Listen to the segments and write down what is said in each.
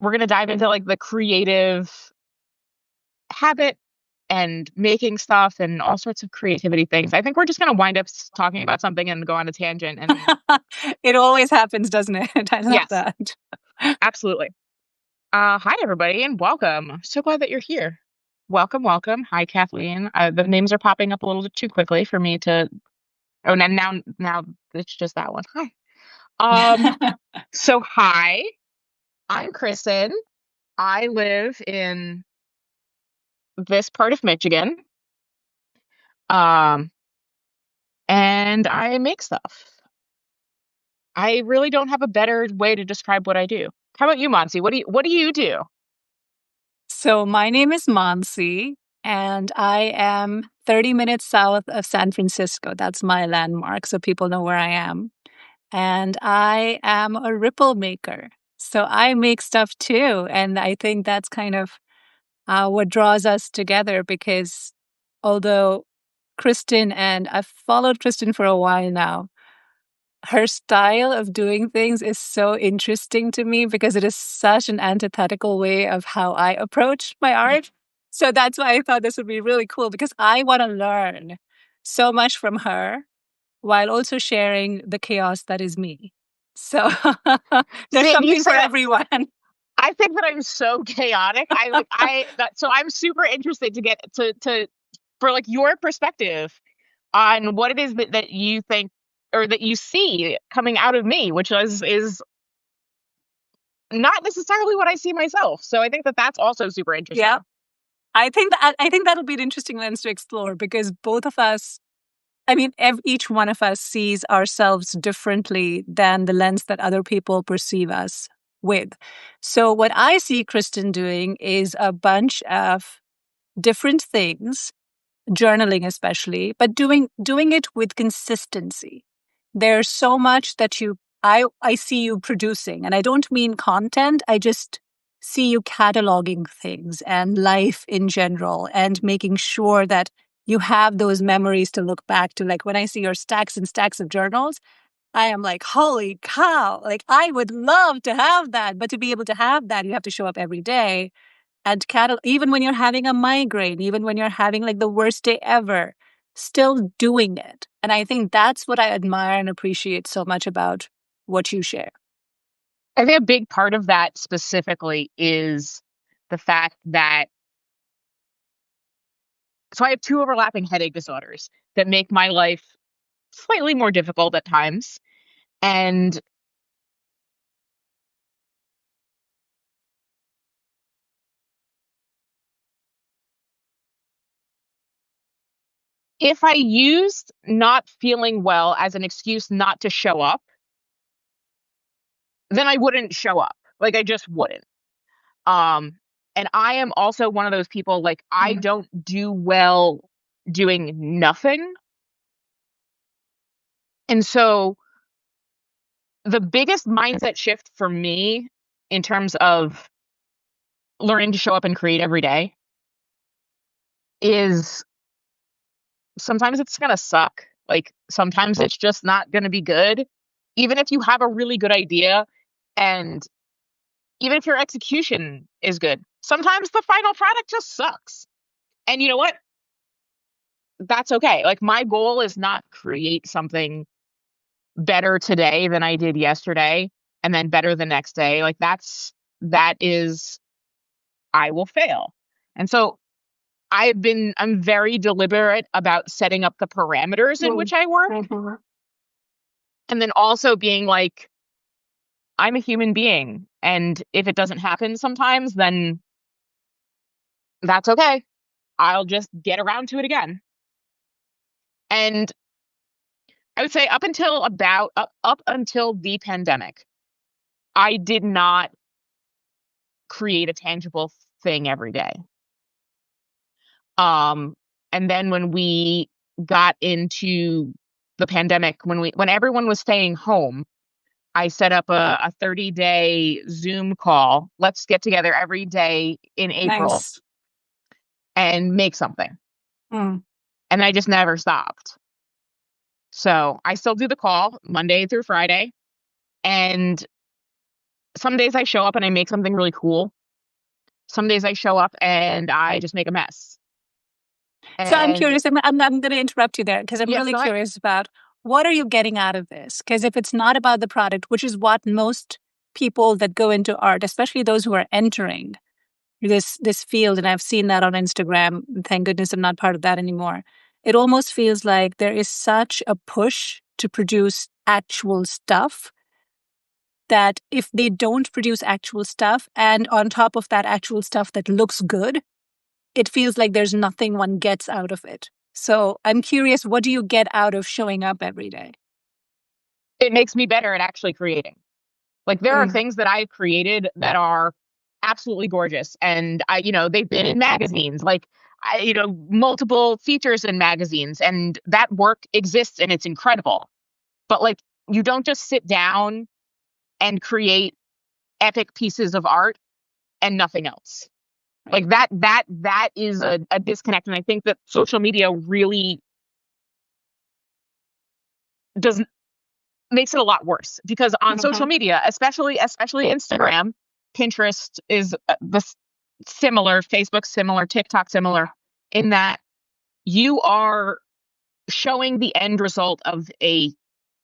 we're going to dive into like the creative habit and making stuff and all sorts of creativity things. I think we're just going to wind up talking about something and go on a tangent. And It always happens, doesn't it? I love yes, that. absolutely. Hi, everybody, and welcome. I'm so glad that you're here. Welcome, welcome. Hi, Kathleen. The names are popping up a little bit too quickly for me to. Oh, now it's just that one. Hi. So hi, I'm Kristen. I live in this part of Michigan. Um, and I make stuff. I really don't have a better way to describe what I do. How about you, Mansi? What do you do? So my name is Mansi, and I am 30 minutes south of San Francisco. That's my landmark, so people know where I am. And I am a ripple maker. So I make stuff too. And I think that's kind of what draws us together because although Kristen, and I've followed Kristen for a while now, her style of doing things is so interesting to me because it is such an antithetical way of how I approach my art. So that's why I thought this would be really cool because I want to learn so much from her while also sharing the chaos that is me. So there's See, you something say for that. everyone. I think that I'm so chaotic. So I'm super interested to get to for like your perspective on what it is that you think or that you see coming out of me, which is not necessarily what I see myself. So I think that that's also super interesting. Yeah. I think that'll be an interesting lens to explore because both of us, I mean, each one of us sees ourselves differently than the lens that other people perceive us with. So what I see Kristen doing is a bunch of different things, journaling especially, but doing it with consistency. There's so much that I see you producing, and I don't mean content. I just see you cataloging things and life in general and making sure that you have those memories to look back to. Like when I see your stacks and stacks of journals, I am like, holy cow, like I would love to have that. But to be able to have that, you have to show up every day and even when you're having a migraine, even when you're having like the worst day ever, still doing it. And I think that's what I admire and appreciate so much about what you share. I think a big part of that specifically is the fact that so I have two overlapping headache disorders that make my life slightly more difficult at times. And if I used not feeling well as an excuse not to show up, then I wouldn't show up. Like I just wouldn't. Um, and I am also one of those people like I don't do well doing nothing. And so the biggest mindset shift for me in terms of learning to show up and create every day is sometimes it's going to suck. Like sometimes it's just not going to be good. Even if you have a really good idea and even if your execution is good, sometimes the final product just sucks. And you know what? That's okay. Like my goal is not create something better today than I did yesterday and then better the next day. Like that is I will fail. And so I'm very deliberate about setting up the parameters in which I work Mhm. and then also being like I'm a human being and if it doesn't happen sometimes then that's okay. I'll just get around to it again. And I would say up until the pandemic, I did not create a tangible thing every day. Um, and then when we got into the pandemic, when everyone was staying home, I set up a 30-day Zoom call. Let's get together every day in April Nice. and make something. Mm. And I just never stopped. So I still do the call Monday through Friday. And some days I show up and I make something really cool. Some days I show up and I just make a mess. So I'm And curious, I'm going to interrupt you there because I'm yes, really go ahead. curious about what are you getting out of this? Because if it's not about the product, which is what most people that go into art, especially those who are entering this field, and I've seen that on Instagram. Thank goodness I'm not part of that anymore. It almost feels like there is such a push to produce actual stuff that if they don't produce actual stuff and on top of that actual stuff that looks good, it feels like there's nothing one gets out of it. So I'm curious, what do you get out of showing up every day? It makes me better at actually creating. Like there are things that I've created that are absolutely gorgeous. And they've been in magazines, like multiple features in magazines, and that work exists and it's incredible. But like, you don't just sit down and create epic pieces of art and nothing else. Like that is a disconnect. And I think that social media really doesn't makes it a lot worse, because on social media, especially Instagram, Pinterest is the similar, Facebook similar, TikTok similar, in that you are showing the end result of a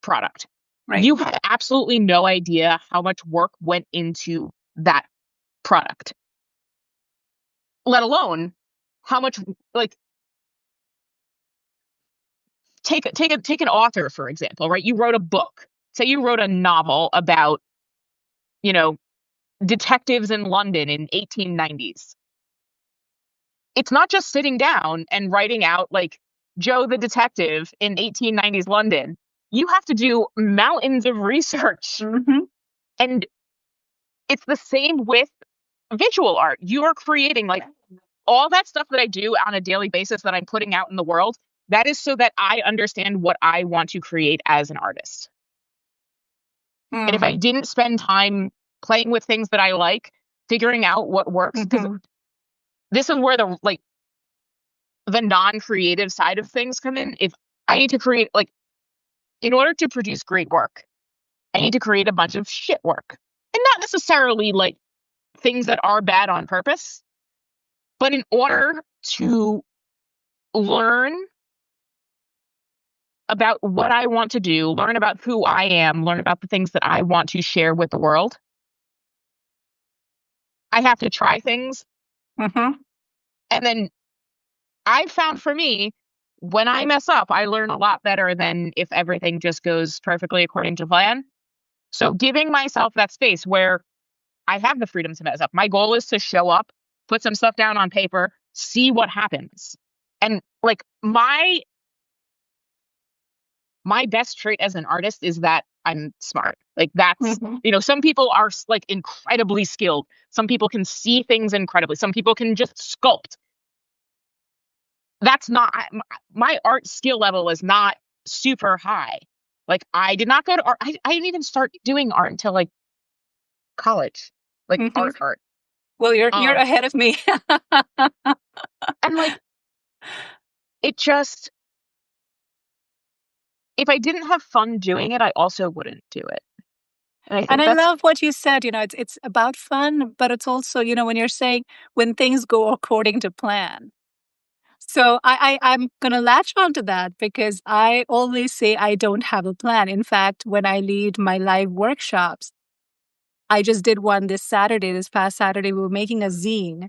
product. Right. You have absolutely no idea how much work went into that product, let alone how much, like, take an author, for example, right? You wrote a book. Say you wrote a novel about, you know, detectives in London in 1890s. It's not just sitting down and writing out like Joe the detective in 1890s London. You have to do mountains of research. And it's the same with visual art. You are creating, like, all that stuff that I do on a daily basis that I'm putting out in the world. That is so that I understand what I want to create as an artist. And if I didn't spend time playing with things that I like, figuring out what works, because this is where the non-creative side of things come in. If I need to create, like, in order to produce great work, I need to create a bunch of shit work. And not necessarily like things that are bad on purpose, but in order to learn about what I want to do, learn about who I am, learn about the things that I want to share with the world, I have to try things. And then I've found, for me, when I mess up, I learn a lot better than if everything just goes perfectly according to plan. So giving myself that space where I have the freedom to mess up. My goal is to show up, put some stuff down on paper, see what happens. And like, my best trait as an artist is that I'm smart. Like, that's, some people are like incredibly skilled. Some people can see things incredibly. Some people can just sculpt. That's not my art skill level is not super high. Like, I did not go to art. I didn't even start doing art until like college, like art. Well, you're ahead of me. And like, it just, if I didn't have fun doing it, I also wouldn't do it. And I love what you said. It's about fun, but it's also, when you're saying when things go according to plan. So I'm going to latch onto that because I always say I don't have a plan. In fact, when I lead my live workshops, I just did one this past Saturday, we were making a zine.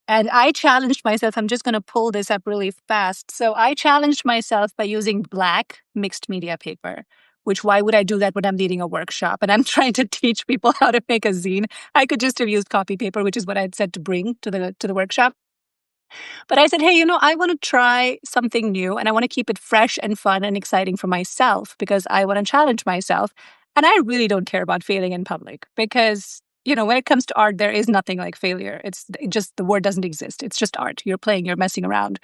And I challenged myself, I'm just going to pull this up really fast. So I challenged myself by using black mixed media paper, which why would I do that when I'm leading a workshop and I'm trying to teach people how to make a zine? I could just have used copy paper, which is what I'd said to bring to the workshop. But I said, hey, I want to try something new and I want to keep it fresh and fun and exciting for myself because I want to challenge myself. And I really don't care about failing in public because, when it comes to art, there is nothing like failure. It's just the word doesn't exist. It's just art. You're playing, you're messing around.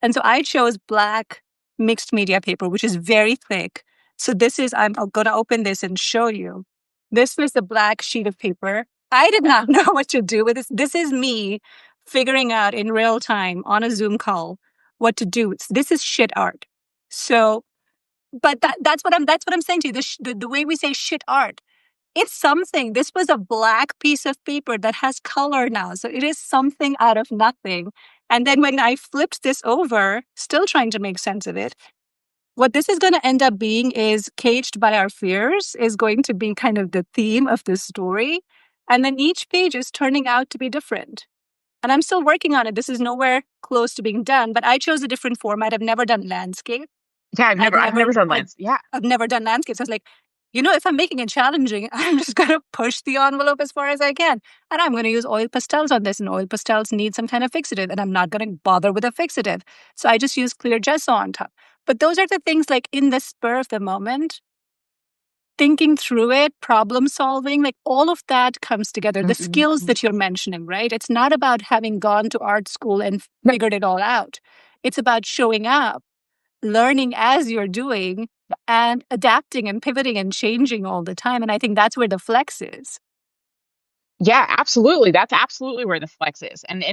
And so I chose black mixed media paper, which is very thick. So I'm going to open this and show you. This was the black sheet of paper. I did not know what to do with this. This is me figuring out in real time on a Zoom call what to do. This is shit art. So, but that's what I'm saying to you. The way we say shit art, it's something. This was a black piece of paper that has color now. So it is something out of nothing. And then when I flipped this over, still trying to make sense of it, what this is going to end up being is caged by our fears is going to be kind of the theme of this story. And then each page is turning out to be different. And I'm still working on it. This is nowhere close to being done, but I chose a different format. I've never done landscape. Yeah, I've never done lands. Yeah. I've never done landscapes. I was like, if I'm making it challenging, I'm just going to push the envelope as far as I can. And I'm going to use oil pastels on this. And oil pastels need some kind of fixative. And I'm not going to bother with a fixative. So I just use clear gesso on top. But those are the things like in the spur of the moment, thinking through it, problem solving, like all of that comes together. The skills that you're mentioning, right? It's not about having gone to art school and figured it all out. It's about showing up, learning as you're doing, and adapting and pivoting and changing all the time. And I think that's where the flex is. Yeah, absolutely. That's absolutely where the flex is. And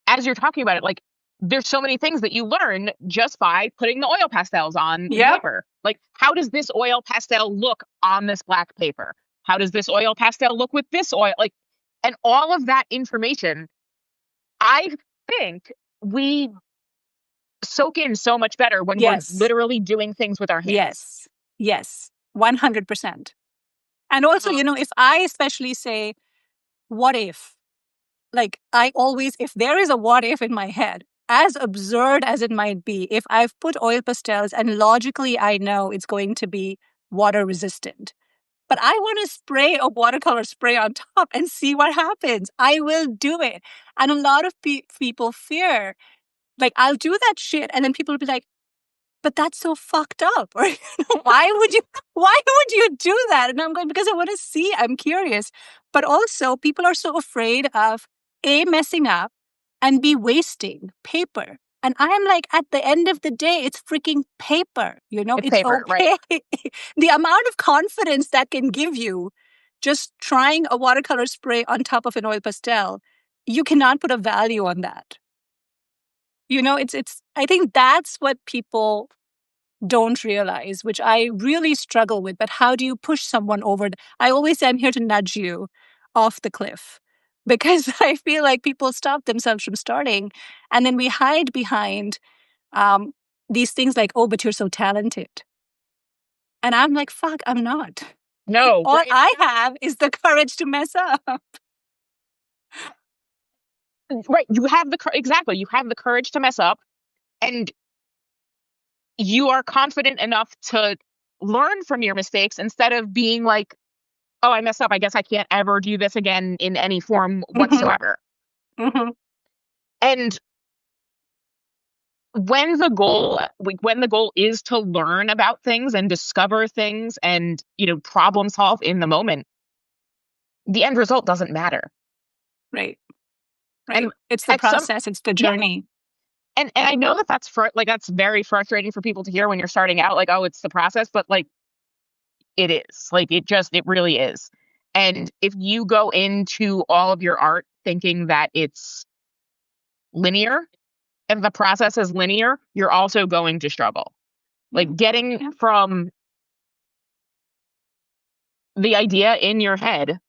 as you're talking about it, like there's so many things that you learn just by putting the oil pastels on paper. Like, how does this oil pastel look on this black paper? How does this oil pastel look with this oil? Like, and all of that information, I think we soak in so much better when we're literally doing things with our hands. Yes, 100%. And also, if I especially say, what if? Like, if there is a what if in my head, as absurd as it might be, if I've put oil pastels and logically I know it's going to be water resistant, but I want to spray a watercolor spray on top and see what happens, I will do it. And a lot of people fear, like, I'll do that shit. And then people will be like, but that's so fucked up. Or why would you do that? And I'm going, because I want to see, I'm curious. But also people are so afraid of messing up and B, wasting paper. And I'm like, at the end of the day, it's freaking paper. It's paper, okay. Right? The amount of confidence that can give you just trying a watercolor spray on top of an oil pastel, you cannot put a value on that. I think that's what people don't realize, which I really struggle with. But how do you push someone over? I always say I'm here to nudge you off the cliff, because I feel like people stop themselves from starting. And then we hide behind these things like, oh, but you're so talented. And I'm like, fuck, I'm not. No. All I have is the courage to mess up. Right. You have exactly. You have the courage to mess up, and you are confident enough to learn from your mistakes instead of being like, oh, I messed up. I guess I can't ever do this again in any form whatsoever. And when the goal is to learn about things and discover things and, problem solve in the moment, the end result doesn't matter. Right. And it's the process, it's the journey. Yeah. And I know that's that's very frustrating for people to hear when you're starting out, like, oh, it's the process, but like it is. Like it really is. And if you go into all of your art thinking that it's linear and the process is linear, you're also going to struggle. Like getting from the idea in your head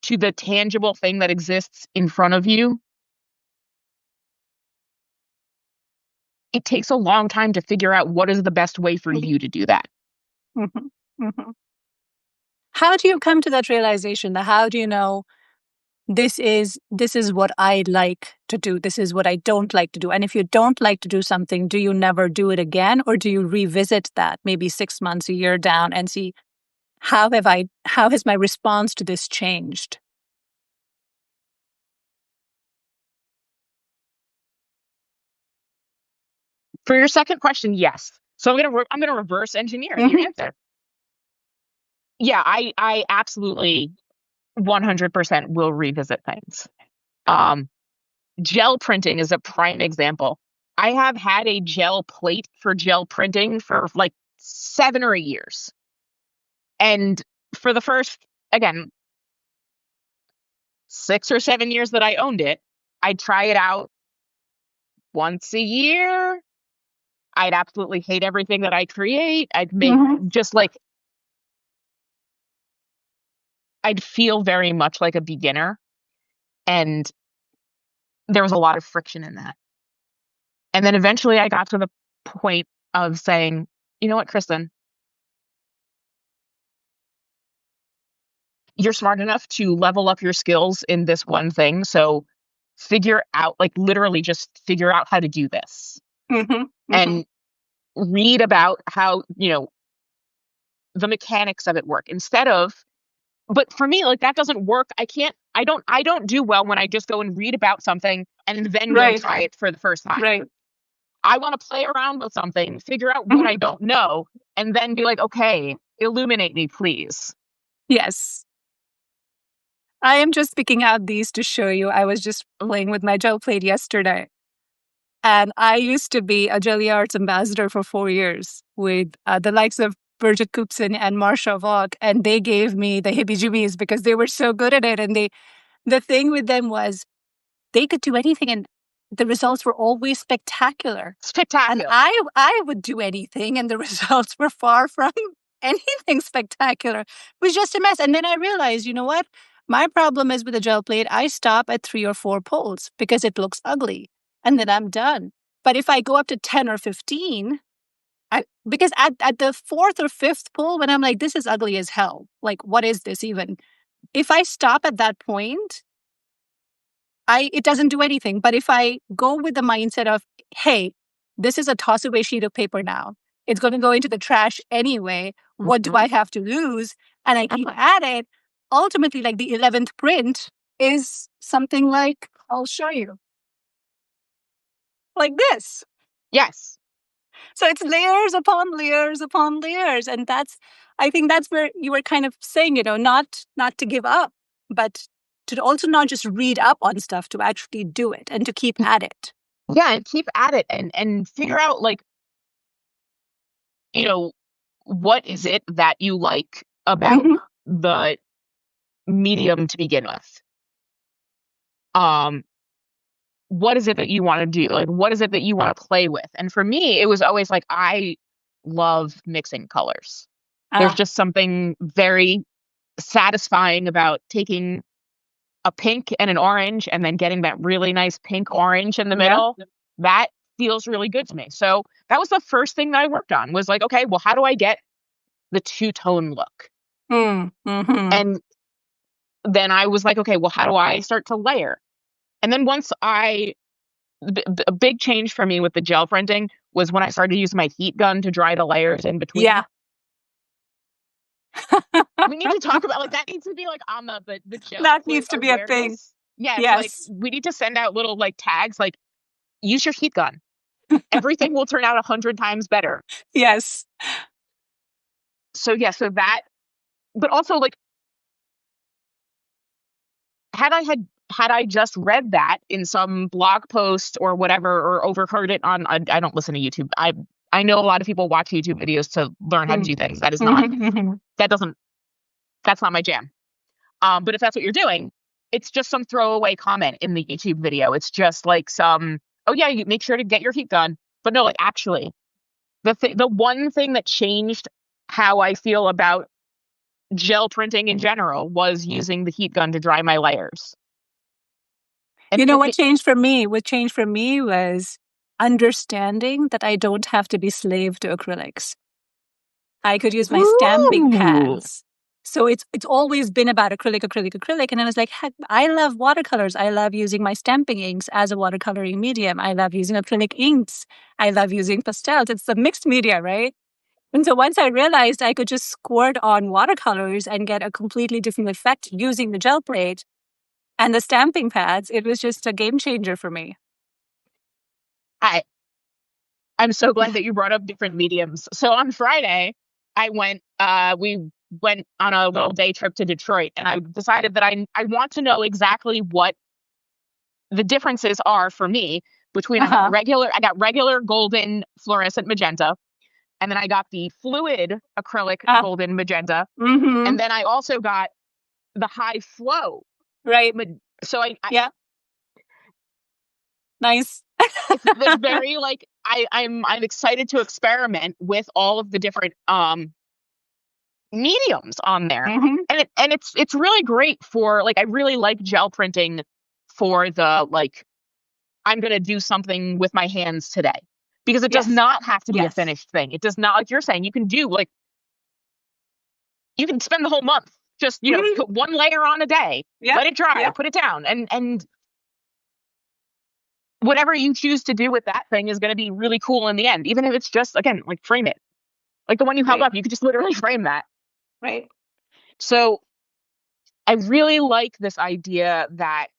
to the tangible thing that exists in front of you, it takes a long time to figure out what is the best way for you to do that. How do you come to that realization? How do you know this is what I like to do, this is what I don't like to do? And if you don't like to do something, do you never do it again? Or do you revisit that maybe 6 months, a year down and see how has my response to this changed? For your second question, yes. So I'm gonna reverse engineer your answer. Yeah, I absolutely 100% will revisit things. Gel printing is a prime example. I have had a gel plate for gel printing for like 7 or 8 years. And for the first, again, 6 or 7 years that I owned it, I'd try it out once a year. I'd absolutely hate everything that I create. I'd make just like I'd feel very much like a beginner, and there was a lot of friction in that. And then eventually I got to the point of saying, "You know what, Kristen? You're smart enough to level up your skills in this one thing, so figure out, like, literally just figure out how to do this, Mm-hmm. Mm-hmm. and read about how, the mechanics of it work instead of." But for me, like, that doesn't work. I don't do well when I just go and read about something and then go Right. try it for the first time. Right. I want to play around with something, figure out what Mhm. I don't know, and then be like, "Okay, illuminate me, please." Yes. I am just picking out these to show you. I was just playing with my gel plate yesterday. And I used to be a Jelly Arts ambassador for 4 years with the likes of Birgit Koopson and Marsha Vaughn. And they gave me the heebie-jeebies because they were so good at it. And the thing with them was they could do anything and the results were always spectacular. And Spectacular. I would do anything and the results were far from anything spectacular. It was just a mess. And then I realized, you know what? My problem is with a gel plate, I stop at 3 or 4 pulls because it looks ugly and then I'm done. But if I go up to 10 or 15, because at the fourth or fifth pull, when I'm like, this is ugly as hell, like, what is this even? If I stop at that point, it doesn't do anything. But if I go with the mindset of, hey, this is a toss away sheet of paper now. It's going to go into the trash anyway. What do I have to lose? And I keep at it. Ultimately, like the 11th print is something like, I'll show you, like this. Yes. So it's layers upon layers upon layers. And I think that's where you were kind of saying, not to give up, but to also not just read up on stuff, to actually do it and to keep at it. Yeah, and keep at it and figure out, like, you know, what is it that you like about Mhm. the medium to begin with? Um, what is it that you want to do? Like, what is it that you want to play with? And for me, it was always like, I love mixing colors. There's Ah, just something very satisfying about taking a pink and an orange and then getting that really nice pink orange in the yeah. middle. That feels really good to me. So that was the first thing that I worked on, was like, okay, well, how do I get the two-tone look? Mm-hmm. And then I was like, okay, well, how do I start to layer? And then a big change for me with the gel printing was when I started using my heat gun to dry the layers in between. Yeah. We need to talk about, like, that needs to be like on the gel That plate needs to be a thing. awareness. Yes, like, Yes. we need to send out little, like, tags, like, use your heat gun. Everything will turn out 100 times better. Yes. So yeah, but also, like, had I just read that in some blog post or whatever, or overheard it on, I don't listen to YouTube. I know a lot of people watch YouTube videos to learn how to Mm. do things. That is not Mhm, mhm. that doesn't that's not my jam. But if that's what you're doing, it's just some throwaway comment in the YouTube video. It's just like some, oh yeah, you make sure to get your heat gun. But no, like, actually, the one thing that changed how I feel about gel printing in general was using the heat gun to dry my layers. And You know what changed for me? What changed for me was understanding that I don't have to be slave to acrylics. I could use my stamping ooh, pads. So it's always been about acrylic, acrylic, acrylic. And I was like, heck, I love watercolors. I love using my stamping inks as a watercoloring medium. I love using acrylic inks. I love using pastels. It's a mixed media, right? And so once I realized I could just squirt on watercolors and get a completely different effect using the gel plate and the stamping pads, it was just a game changer for me. I I'm so glad that you brought up different mediums. So on Friday, we went on a little day trip to Detroit, and I decided that I want to know exactly what the differences are for me between, Uh-huh. I got regular golden fluorescent magenta, and then I got the fluid acrylic Ah, golden magenta, mm-hmm. and then I also got the high flow. Right. So Yeah. Nice. it's very, like, I'm excited to experiment with all of the different mediums on there. Mm-hmm. And it's really great for like, I really like gel printing for the like, I'm going to do something with my hands today, because it does Yes. not have to be a Yes. finished thing. It does not, like you're saying, you can do like, you can spend the whole month just, Mhm. put one layer on a day, Yeah. let it dry, Yeah. put it down, and whatever you choose to do with that thing is going to be really cool in the end, even if it's just, again, like frame it. Like the one you held Right. up, you could just literally frame that. Right. So I really like this idea that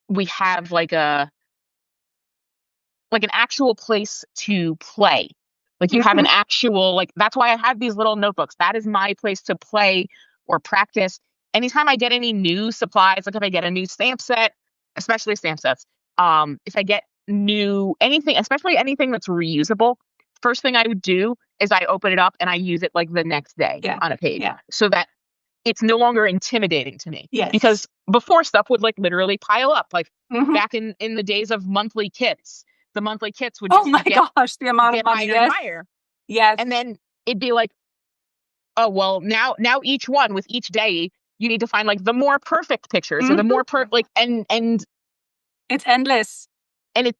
we have like an actual place to play. Like you have Mm-hmm. an actual, like, that's why I have these little notebooks. That is my place to play or practice. Anytime I get any new supplies, like if I get a new stamp set, especially stamp sets, if I get new anything, especially anything that's reusable, first thing I would do is I open it up and I use it like the next day Yeah. on a page, Yeah. so that it's no longer intimidating to me. Yes. Because before, stuff would like literally pile up. Like Mm-hmm. back in the days of monthly kits, the monthly kits would Oh just my gosh, the amount of get money. higher and Yes. higher. Yes. And then it'd be like, oh well, now each one, with each day, you need to find like the more perfect pictures or the more Mm-hmm. like, and It's endless. it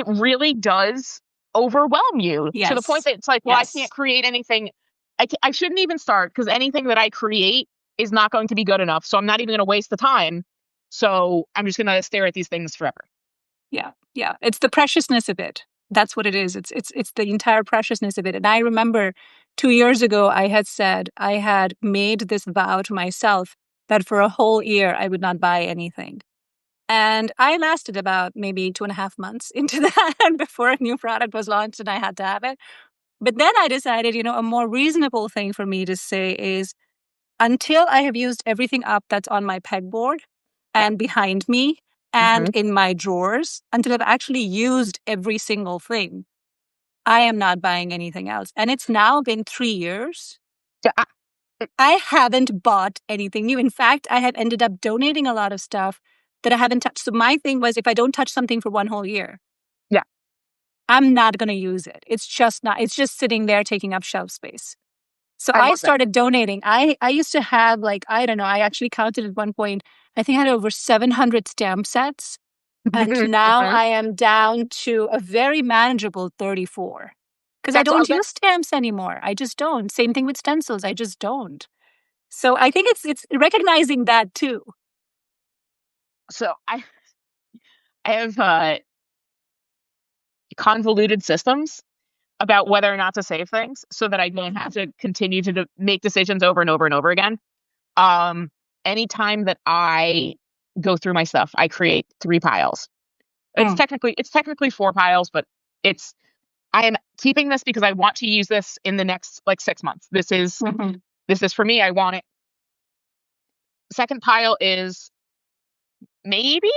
really does overwhelm you to the point Yes. that it's like, well, I can't Yes. create anything. I shouldn't even start, because anything that I create is not going to be good enough. So I'm not even going to waste the time. So I'm just going to stare at these things forever. Yeah. Yeah. It's the preciousness of it. That's what it is. It's the entire preciousness of it. And I remember 2 years ago, I had said I had made this vow to myself that for a whole year I would not buy anything. And I lasted about maybe 2.5 months into that before a new product was launched and I had to have it. But then I decided, a more reasonable thing for me to say is until I have used everything up that's on my pegboard Yeah. and behind me and Mm-hmm. in my drawers, until I've actually used every single thing, I am not buying anything else. And it's now been 3 years. So I haven't bought anything new. In fact, I have ended up donating a lot of stuff that I haven't touched. So my thing was, if I don't touch something for one whole year, yeah, I'm not going to use it. It's just sitting there taking up shelf space. So I I love that. started donating. I used to have like, I don't know, I actually counted at one point, I think I had over 700 stamp sets. And now Mhm. I am down to a very manageable 34. Because I That's all don't that. use stamps anymore. I just don't. Same thing with stencils. I just don't. So I think it's recognizing that too. So I have convoluted systems about whether or not to save things, so that I don't have to continue to make decisions over and over and over again. Um, Anytime that I go through my stuff, I create 3 piles. It's Mm. technically 4 piles, but it's I am keeping this because I want to use this in the next like 6 months. Mhm. This is for me. I want it. Second pile is, maybe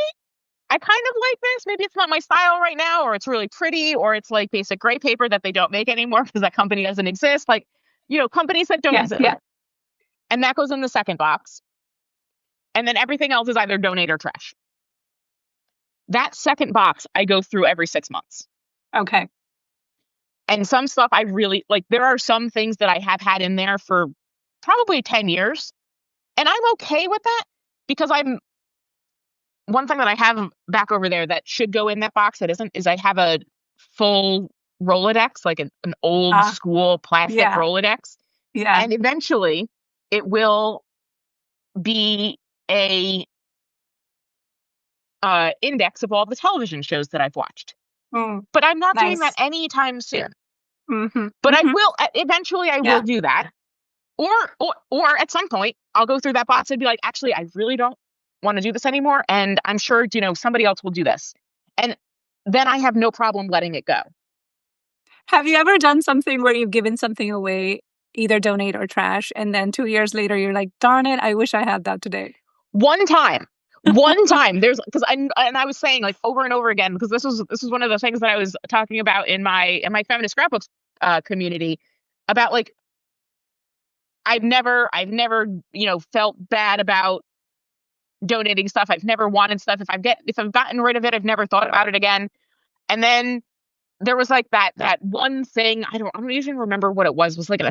I kind of like this. Maybe it's not my style right now, or it's really pretty, or it's like basic gray paper that they don't make anymore because that company doesn't exist. Like, companies that don't Yeah, exist. yeah. And that goes in the second box. And then everything else is either donate or trash. That second box, I go through every 6 months. Okay. And some stuff I really like. There are some things that I have had in there for probably 10 years. And I'm okay with that, because one thing that I have back over there that should go in that box that isn't, is I have a full Rolodex, like an old Ah, school plastic yeah, Rolodex. yeah. And eventually it will be a index of all the television shows that I've watched. Mm, But I'm not doing that nice. anytime soon. Mm-hmm. But I Mm-hmm. will eventually. I will Yeah. do that. Or at some point I'll go through that box and be like, actually, I really don't want to do this anymore, and I'm sure somebody else will do this, and then I have no problem letting it go. Have you ever done something where you've given something away, either donate or trash, and then 2 years later you're like, darn it, I wish I had that today? One time, there's, because I was saying like over and over again, because this was one of the things that I was talking about in my feminist scrapbooks community, about like, I've never felt bad about donating stuff. I've never wanted stuff. If I've gotten rid of it, I've never thought about it again. And then there was like that one thing, I don't even remember what it was like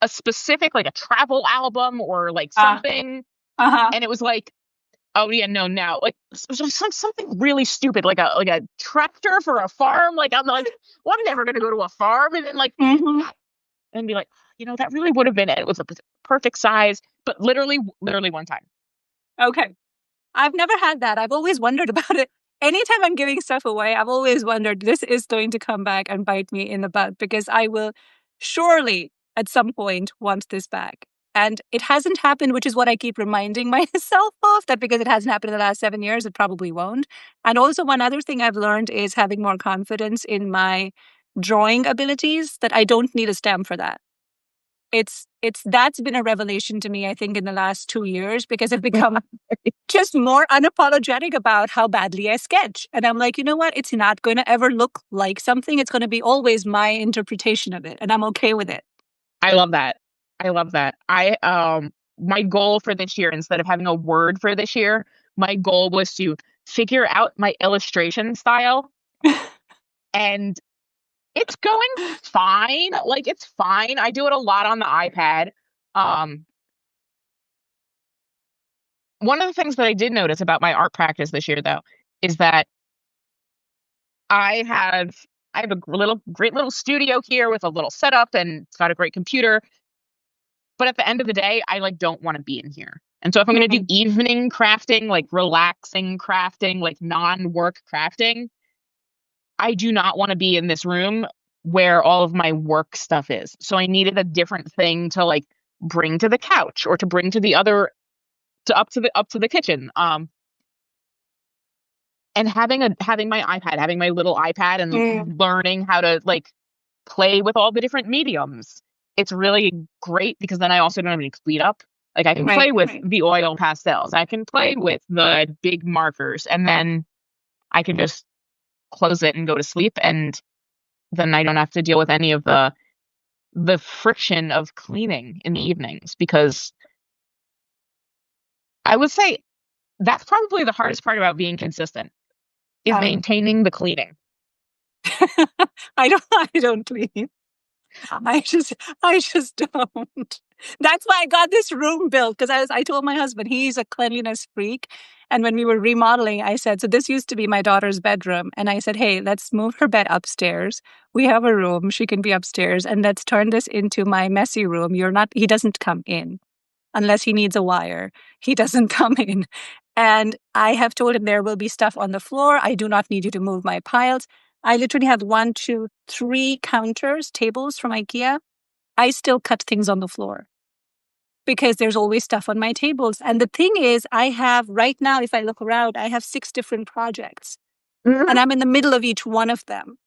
a specific, like a travel album or like something. Uh-huh. And it was like, oh yeah, no, now like something really stupid, like a tractor for a farm. Like I'm like, well, I'm never gonna go to a farm, and then like Hmm. and be like, that really would have been it. It was a perfect size, but literally one time. Okay. I've never had that. I've always wondered about it. Anytime I'm giving stuff away, I've always wondered this is going to come back and bite me in the butt because I will surely at some point want this back. And it hasn't happened, which is what I keep reminding myself of, that because it hasn't happened in the last 7 years, it probably won't. And also, one other thing I've learned is having more confidence in my drawing abilities, that I don't need a stamp for that. It's that's been a revelation to me, I think, in the last 2 years, because I've become just more unapologetic about how badly I sketch. And I'm like, you know what? It's not going to ever look like something. It's going to be always my interpretation of it. And I'm okay with it. I love that. I love that. My goal for this year, instead of having a word for this year, my goal was to figure out my illustration style, and it's going fine. Like it's fine. I do it a lot on the iPad. Um, One of the things that I did notice about my art practice this year, though, is that I have I have a great little studio here with a little setup, and it's got a great computer. But at the end of the day, I like don't want to be in here. And so if I'm going to do Mhm. evening crafting, like relaxing crafting, like non-work crafting, I do not want to be in this room where all of my work stuff is. So I needed a different thing to like bring to the couch or to bring to the other to up to the kitchen. And having my iPad, having my little iPad Mm. and learning how to like play with all the different mediums. It's really great because then I also don't have any cleanup. Like I can play Right. with the oil pastels. I can play with the big markers, and then I can just close it and go to sleep, and then I don't have to deal with any of the friction of cleaning in the evenings, because I would say that's probably the hardest part about being consistent is Um, maintaining the cleaning. I don't clean. I just don't. That's why I got this room built, because I told my husband he's a cleanliness freak. And when we were remodeling, I said, so this used to be my daughter's bedroom. And I said, hey, let's move her bed upstairs. We have a room. She can be upstairs. And let's turn this into my messy room. He doesn't come in unless he needs a wire. He doesn't come in. And I have told him there will be stuff on the floor. I do not need you to move my piles. I literally have 1, 2, 3 counters, tables from IKEA. I still cut things on the floor because there's always stuff on my tables. And the thing is, I have right now, if I look around, I have 6 different projects and Mhm. I'm in the middle of each one of them.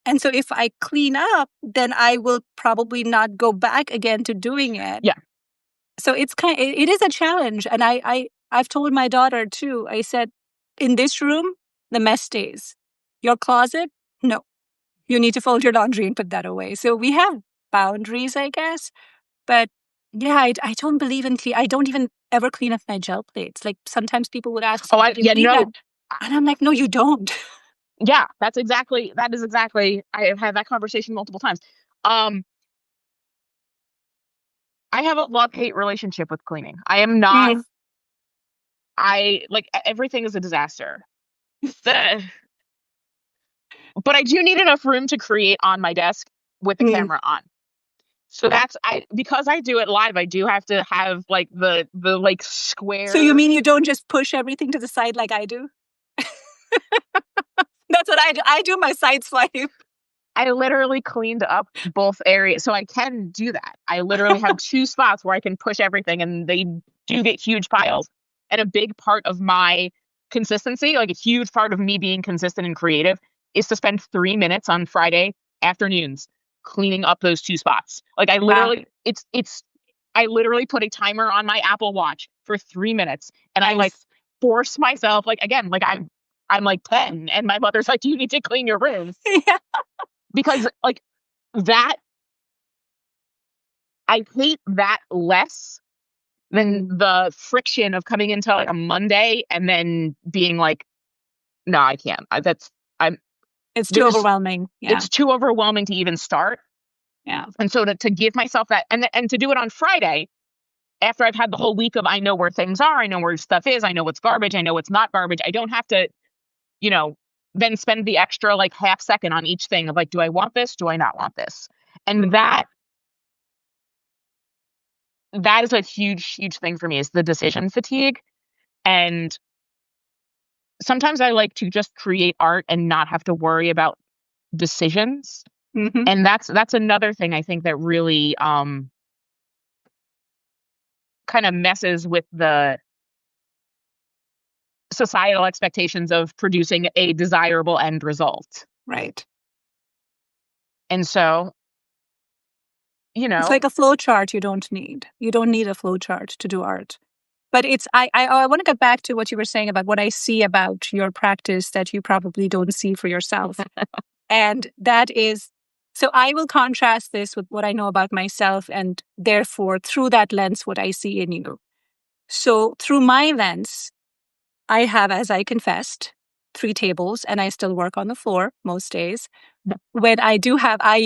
And so if I clean up, then I will probably not go back again to doing it. Yeah. So it is a challenge. And I've told my daughter too, I said, in this room, the mess stays. Your closet, no. You need to fold your laundry and put that away. So we have boundaries, I guess. But yeah, I don't believe in clean. I don't even ever clean up my gel plates. Like sometimes people would ask, so Oh, how do you yeah, clean that? no. And I'm like, no, you don't. Yeah, that is exactly, I have had that conversation multiple times. Um, I have a love-hate relationship with cleaning. I am not, Mm, I like everything is a disaster. The- but I do need enough room to create on my desk with the mm. camera on. So because I do it live, I do have to have like the like So you square. mean you don't just push everything to the side like I do? That's what I do. I do my side swipe. I literally cleaned up both areas, so I can do that. I literally have two spots where I can push everything, and they do get huge piles. And a big part of my consistency, like a huge part of me being consistent and creative, is to spend 3 minutes on Friday afternoons cleaning up those two spots. Like Wow. I literally put a timer on my Apple Watch for 3 minutes, and I like Nice. force myself, like again, like I'm like 10, and my mother's like, you need to clean your room, Yeah. because like that I hate that less than the friction of coming into like a Monday and then being like, no, I can't. I'm It's too overwhelming. Yeah. It's too overwhelming to even start. Yeah. And so to give myself that, and to do it on Friday, after I've had the whole week of, I know where things are, I know where stuff is, I know what's garbage, I know what's not garbage. I don't have to, then spend the extra like half second on each thing of like, do I want this? Do I not want this? And that is a huge, huge thing for me, is the decision fatigue. And sometimes I like to just create art and not have to worry about decisions. Mm-hmm. And that's another thing I think that really kind of messes with the societal expectations of producing a desirable end result. Right. And so, it's like a flow chart you don't need. You don't need a flow chart to do art. But I want to get back to what you were saying about what I see about your practice that you probably don't see for yourself. And that is, so I will contrast this with what I know about myself, and therefore, through that lens, what I see in you. So through my lens, I have, as I confessed, 3 tables, and I still work on the floor most days. When I do have, I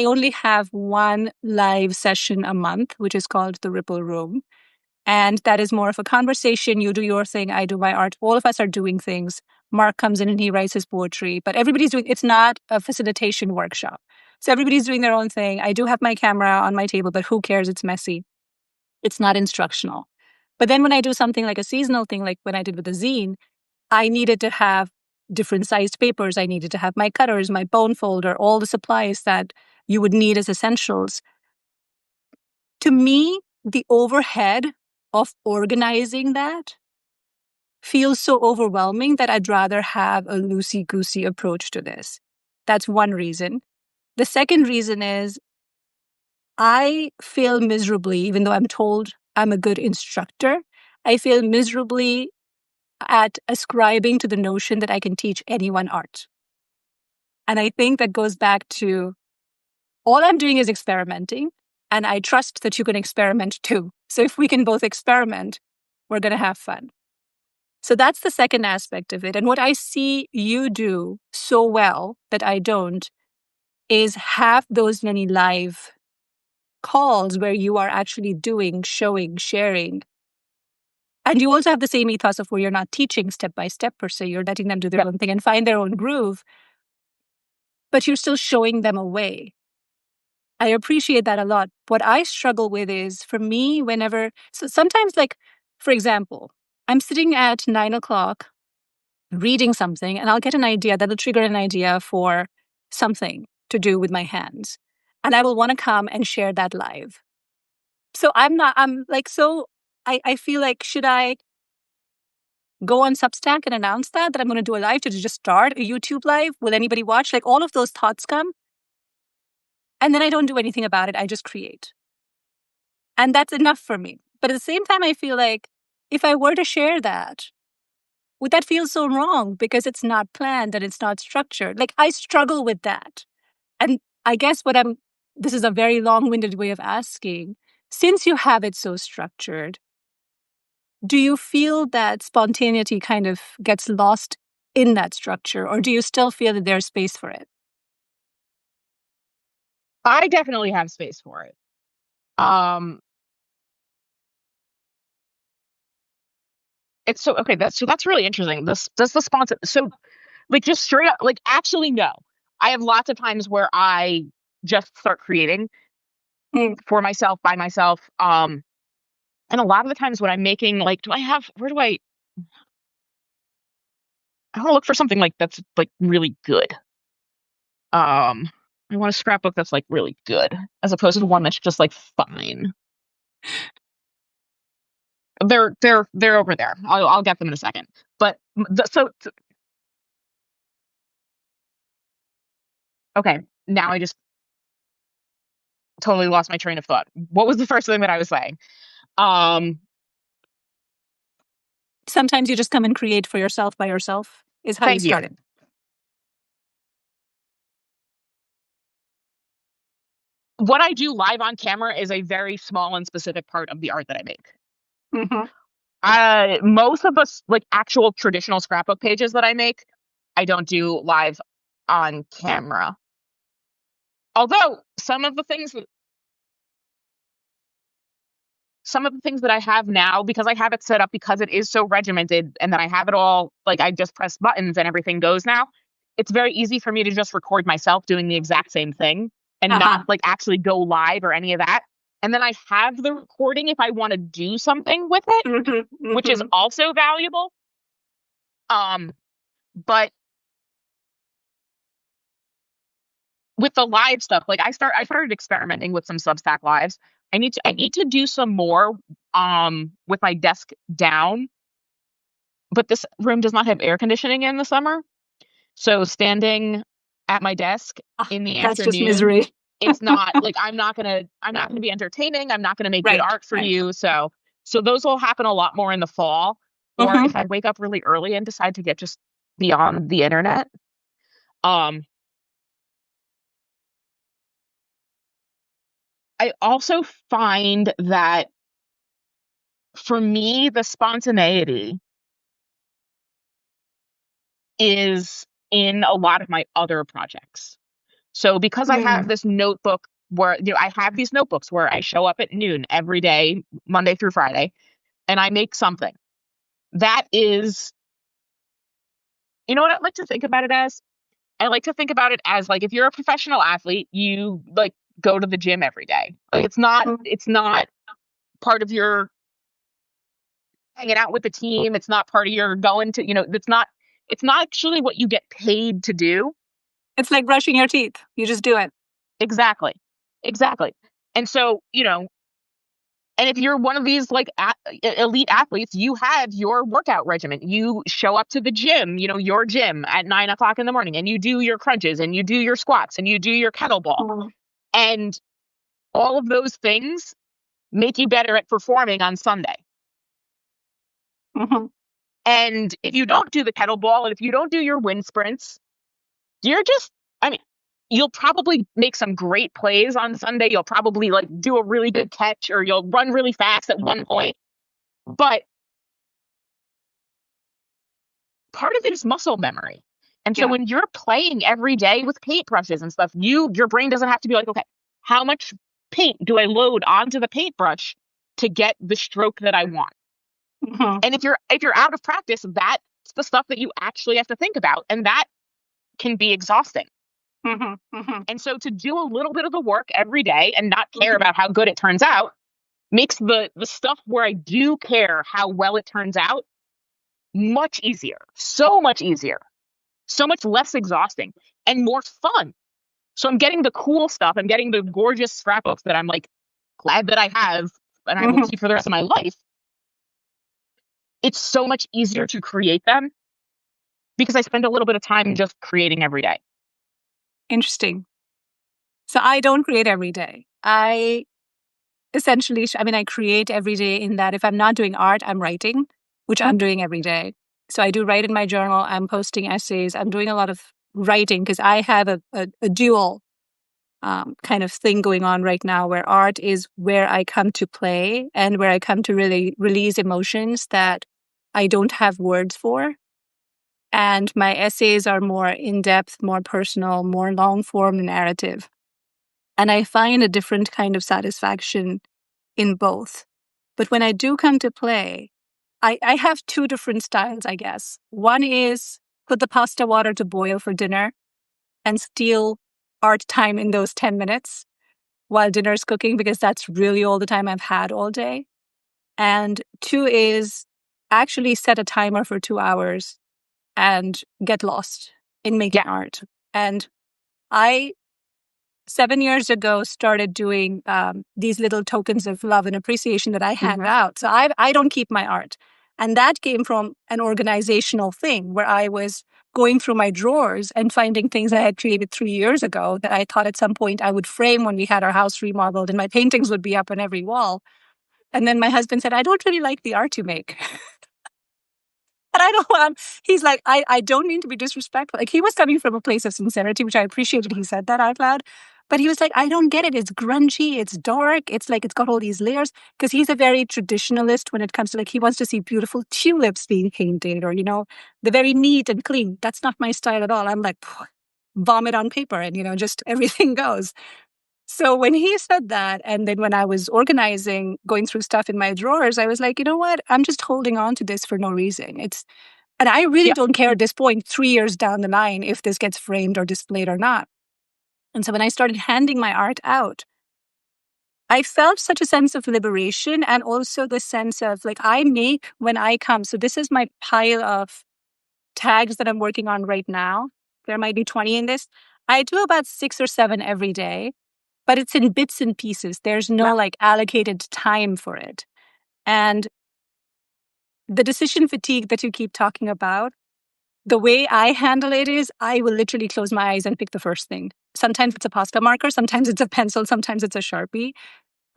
only have 1 live session a month, which is called the Ripple Room. And that is more of a conversation. You do your thing, I do my art. All of us are doing things. Mark comes in and he writes his poetry, but it's not a facilitation workshop. So everybody's doing their own thing. I do have my camera on my table, but who cares? It's messy. It's not instructional. But then when I do something like a seasonal thing, like when I did with the zine, I needed to have different sized papers. I needed to have my cutters, my bone folder, all the supplies that you would need as essentials. To me, the overhead of organizing that feels so overwhelming that I'd rather have a loosey-goosey approach to this. That's one reason. The second reason is I fail miserably, even though I'm told I'm a good instructor, I fail miserably at ascribing to the notion that I can teach anyone art. And I think that goes back to all I'm doing is experimenting, and I trust that you can experiment too. So if we can both experiment, we're going to have fun. So that's the second aspect of it. And what I see you do so well that I don't is have those many live calls where you are actually doing, showing, sharing. And you also have the same ethos of where you're not teaching step by step per se. You're letting them do their own thing and find their own groove, but you're still showing them a way. I appreciate that a lot. What I struggle with is, for me, so sometimes, like, for example, I'm sitting at 9:00 reading something, and I'll get an idea that'll trigger an idea for something to do with my hands. And I will want to come and share that live. So I feel like, should I go on Substack and announce that I'm going to do a live, to just start a YouTube live? Will anybody watch? Like, all of those thoughts come. And then I don't do anything about it. I just create. And that's enough for me. But at the same time, I feel like if I were to share that, would that feel so wrong because it's not planned and it's not structured? Like, I struggle with that. And I guess this is a very long-winded way of asking, since you have it so structured, do you feel that spontaneity kind of gets lost in that structure, or do you still feel that there's space for it? I definitely have space for it. It's so okay. That's really interesting. This does the sponsor. So, like, just straight up, like, actually, no. I have lots of times where I just start creating for myself, by myself. And a lot of the times when I'm making, like, I want to look for something like that's like really good. I want a scrapbook that's like really good, as opposed to one that's just like fine. They're over there. I'll get them in a second. But okay, now I just totally lost my train of thought. What was the first thing that I was saying? Sometimes you just come and create for yourself by yourself, is how you started. What I do live on camera is a very small and specific part of the art that I make. Mm-hmm. Most of the like actual traditional scrapbook pages that I make, I don't do live on camera. Although some of the things that I have now, because I have it set up because it is so regimented and then I have it all, like I just press buttons and everything goes now, it's very easy for me to just record myself doing the exact same thing and not like actually go live or any of that. And then I have the recording if I want to do something with it, which is also valuable. But with the live stuff, like I started experimenting with some Substack lives. I need to do some more with my desk down. But this room does not have air conditioning in the summer. So standing at my desk in the That's just afternoon, misery. it's not like I'm not gonna be entertaining. I'm not gonna make good art for you. So those will happen a lot more in the fall. Or if I wake up really early and decide to get just beyond the internet. I also find that for me, the spontaneity is in a lot of my other projects. So because I have this notebook where I have these notebooks where I show up at noon every day, Monday through Friday, and I make something. That is, you know what I like to think about it as? I like to think about it as like if you're a professional athlete, you like go to the gym every day. Like it's not part of your hanging out with the team. It's not part of your going to, it's not actually what you get paid to do. It's like brushing your teeth. You just do it. Exactly. And so, and if you're one of these like elite athletes, you have your workout regimen. You show up to the gym, your gym at 9:00 in the morning, and you do your crunches and you do your squats and you do your kettlebell. And all of those things make you better at performing on Sunday. And if you don't do the kettlebell and if you don't do your wind sprints, you'll probably make some great plays on Sunday. You'll probably like do a really good catch or you'll run really fast at one point. But part of it is muscle memory. And so when you're playing every day with paintbrushes and stuff, your brain doesn't have to be like, okay, how much paint do I load onto the paintbrush to get the stroke that I want? And if you're out of practice, that's the stuff that you actually have to think about. And that can be exhausting. And so to do a little bit of the work every day and not care about how good it turns out makes the stuff where I do care how well it turns out much easier, so much less exhausting and more fun. So I'm getting the cool stuff. I'm getting the gorgeous scrapbooks that I'm like glad that I have and I will keep for the rest of my life. It's so much easier to create them because I spend a little bit of time just creating every day. Interesting. So I don't create every day. I essentially, I create every day in that if I'm not doing art, I'm writing, which I'm doing every day. So I do write in my journal. I'm posting essays. I'm doing a lot of writing because I have a dual kind of thing going on right now where art is where I come to play and where I come to really release emotions that I don't have words for. And my essays are more in-depth, more personal, more long-form narrative. And I find a different kind of satisfaction in both. But when I do come to play, I have two different styles, I guess. One is put the pasta water to boil for dinner and steal art time in those 10 minutes while dinner's cooking, because that's really all the time I've had all day. And two is actually set a timer for 2 hours and get lost in making art. And I, 7 years ago, started doing these little tokens of love and appreciation that I hand out. So I don't keep my art. And that came from an organizational thing where I was going through my drawers and finding things I had created 3 years ago that I thought at some point I would frame when we had our house remodeled and my paintings would be up on every wall. And then my husband said, I don't really like the art you make. And I don't want, he's like, I don't mean to be disrespectful. Like he was coming from a place of sincerity, which I appreciated. He said that out loud. But he was like, I don't get it. It's grungy. It's dark. It's like, it's got all these layers. Because he's a very traditionalist when it comes to like, he wants to see beautiful tulips being painted or, the very neat and clean. That's not my style at all. I'm like, vomit on paper and, just everything goes. So when he said that, and then when I was organizing, going through stuff in my drawers, I was like, you know what? I'm just holding on to this for no reason. And I really Yeah. don't care at this point, 3 years down the line, if this gets framed or displayed or not. And so when I started handing my art out, I felt such a sense of liberation, and also the sense of like, I make when I come. So this is my pile of tags that I'm working on right now. There might be 20 in this. I do about 6 or 7 every day, but it's in bits and pieces. There's no like allocated time for it. And the decision fatigue that you keep talking about, the way I handle it is I will literally close my eyes and pick the first thing. Sometimes it's a Posca marker, sometimes it's a pencil, sometimes it's a Sharpie.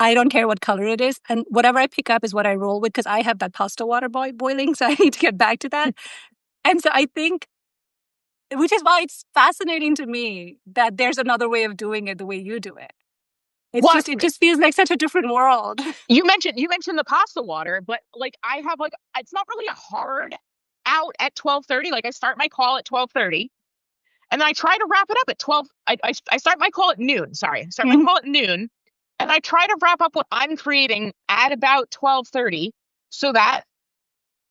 I don't care what color it is. And whatever I pick up is what I roll with, because I have that pasta water boiling. So I need to get back to that. And so I think, which is why it's fascinating to me that there's another way of doing it the way you do it. It just feels like such a different world. You mentioned the pasta water, but like I have like, it's not really a hard out at 12:30. Like I start my call at 12:30 and then I try to wrap it up at 12. I start my call at noon. Sorry. I start my call at noon and I try to wrap up what I'm creating at about 12:30 so that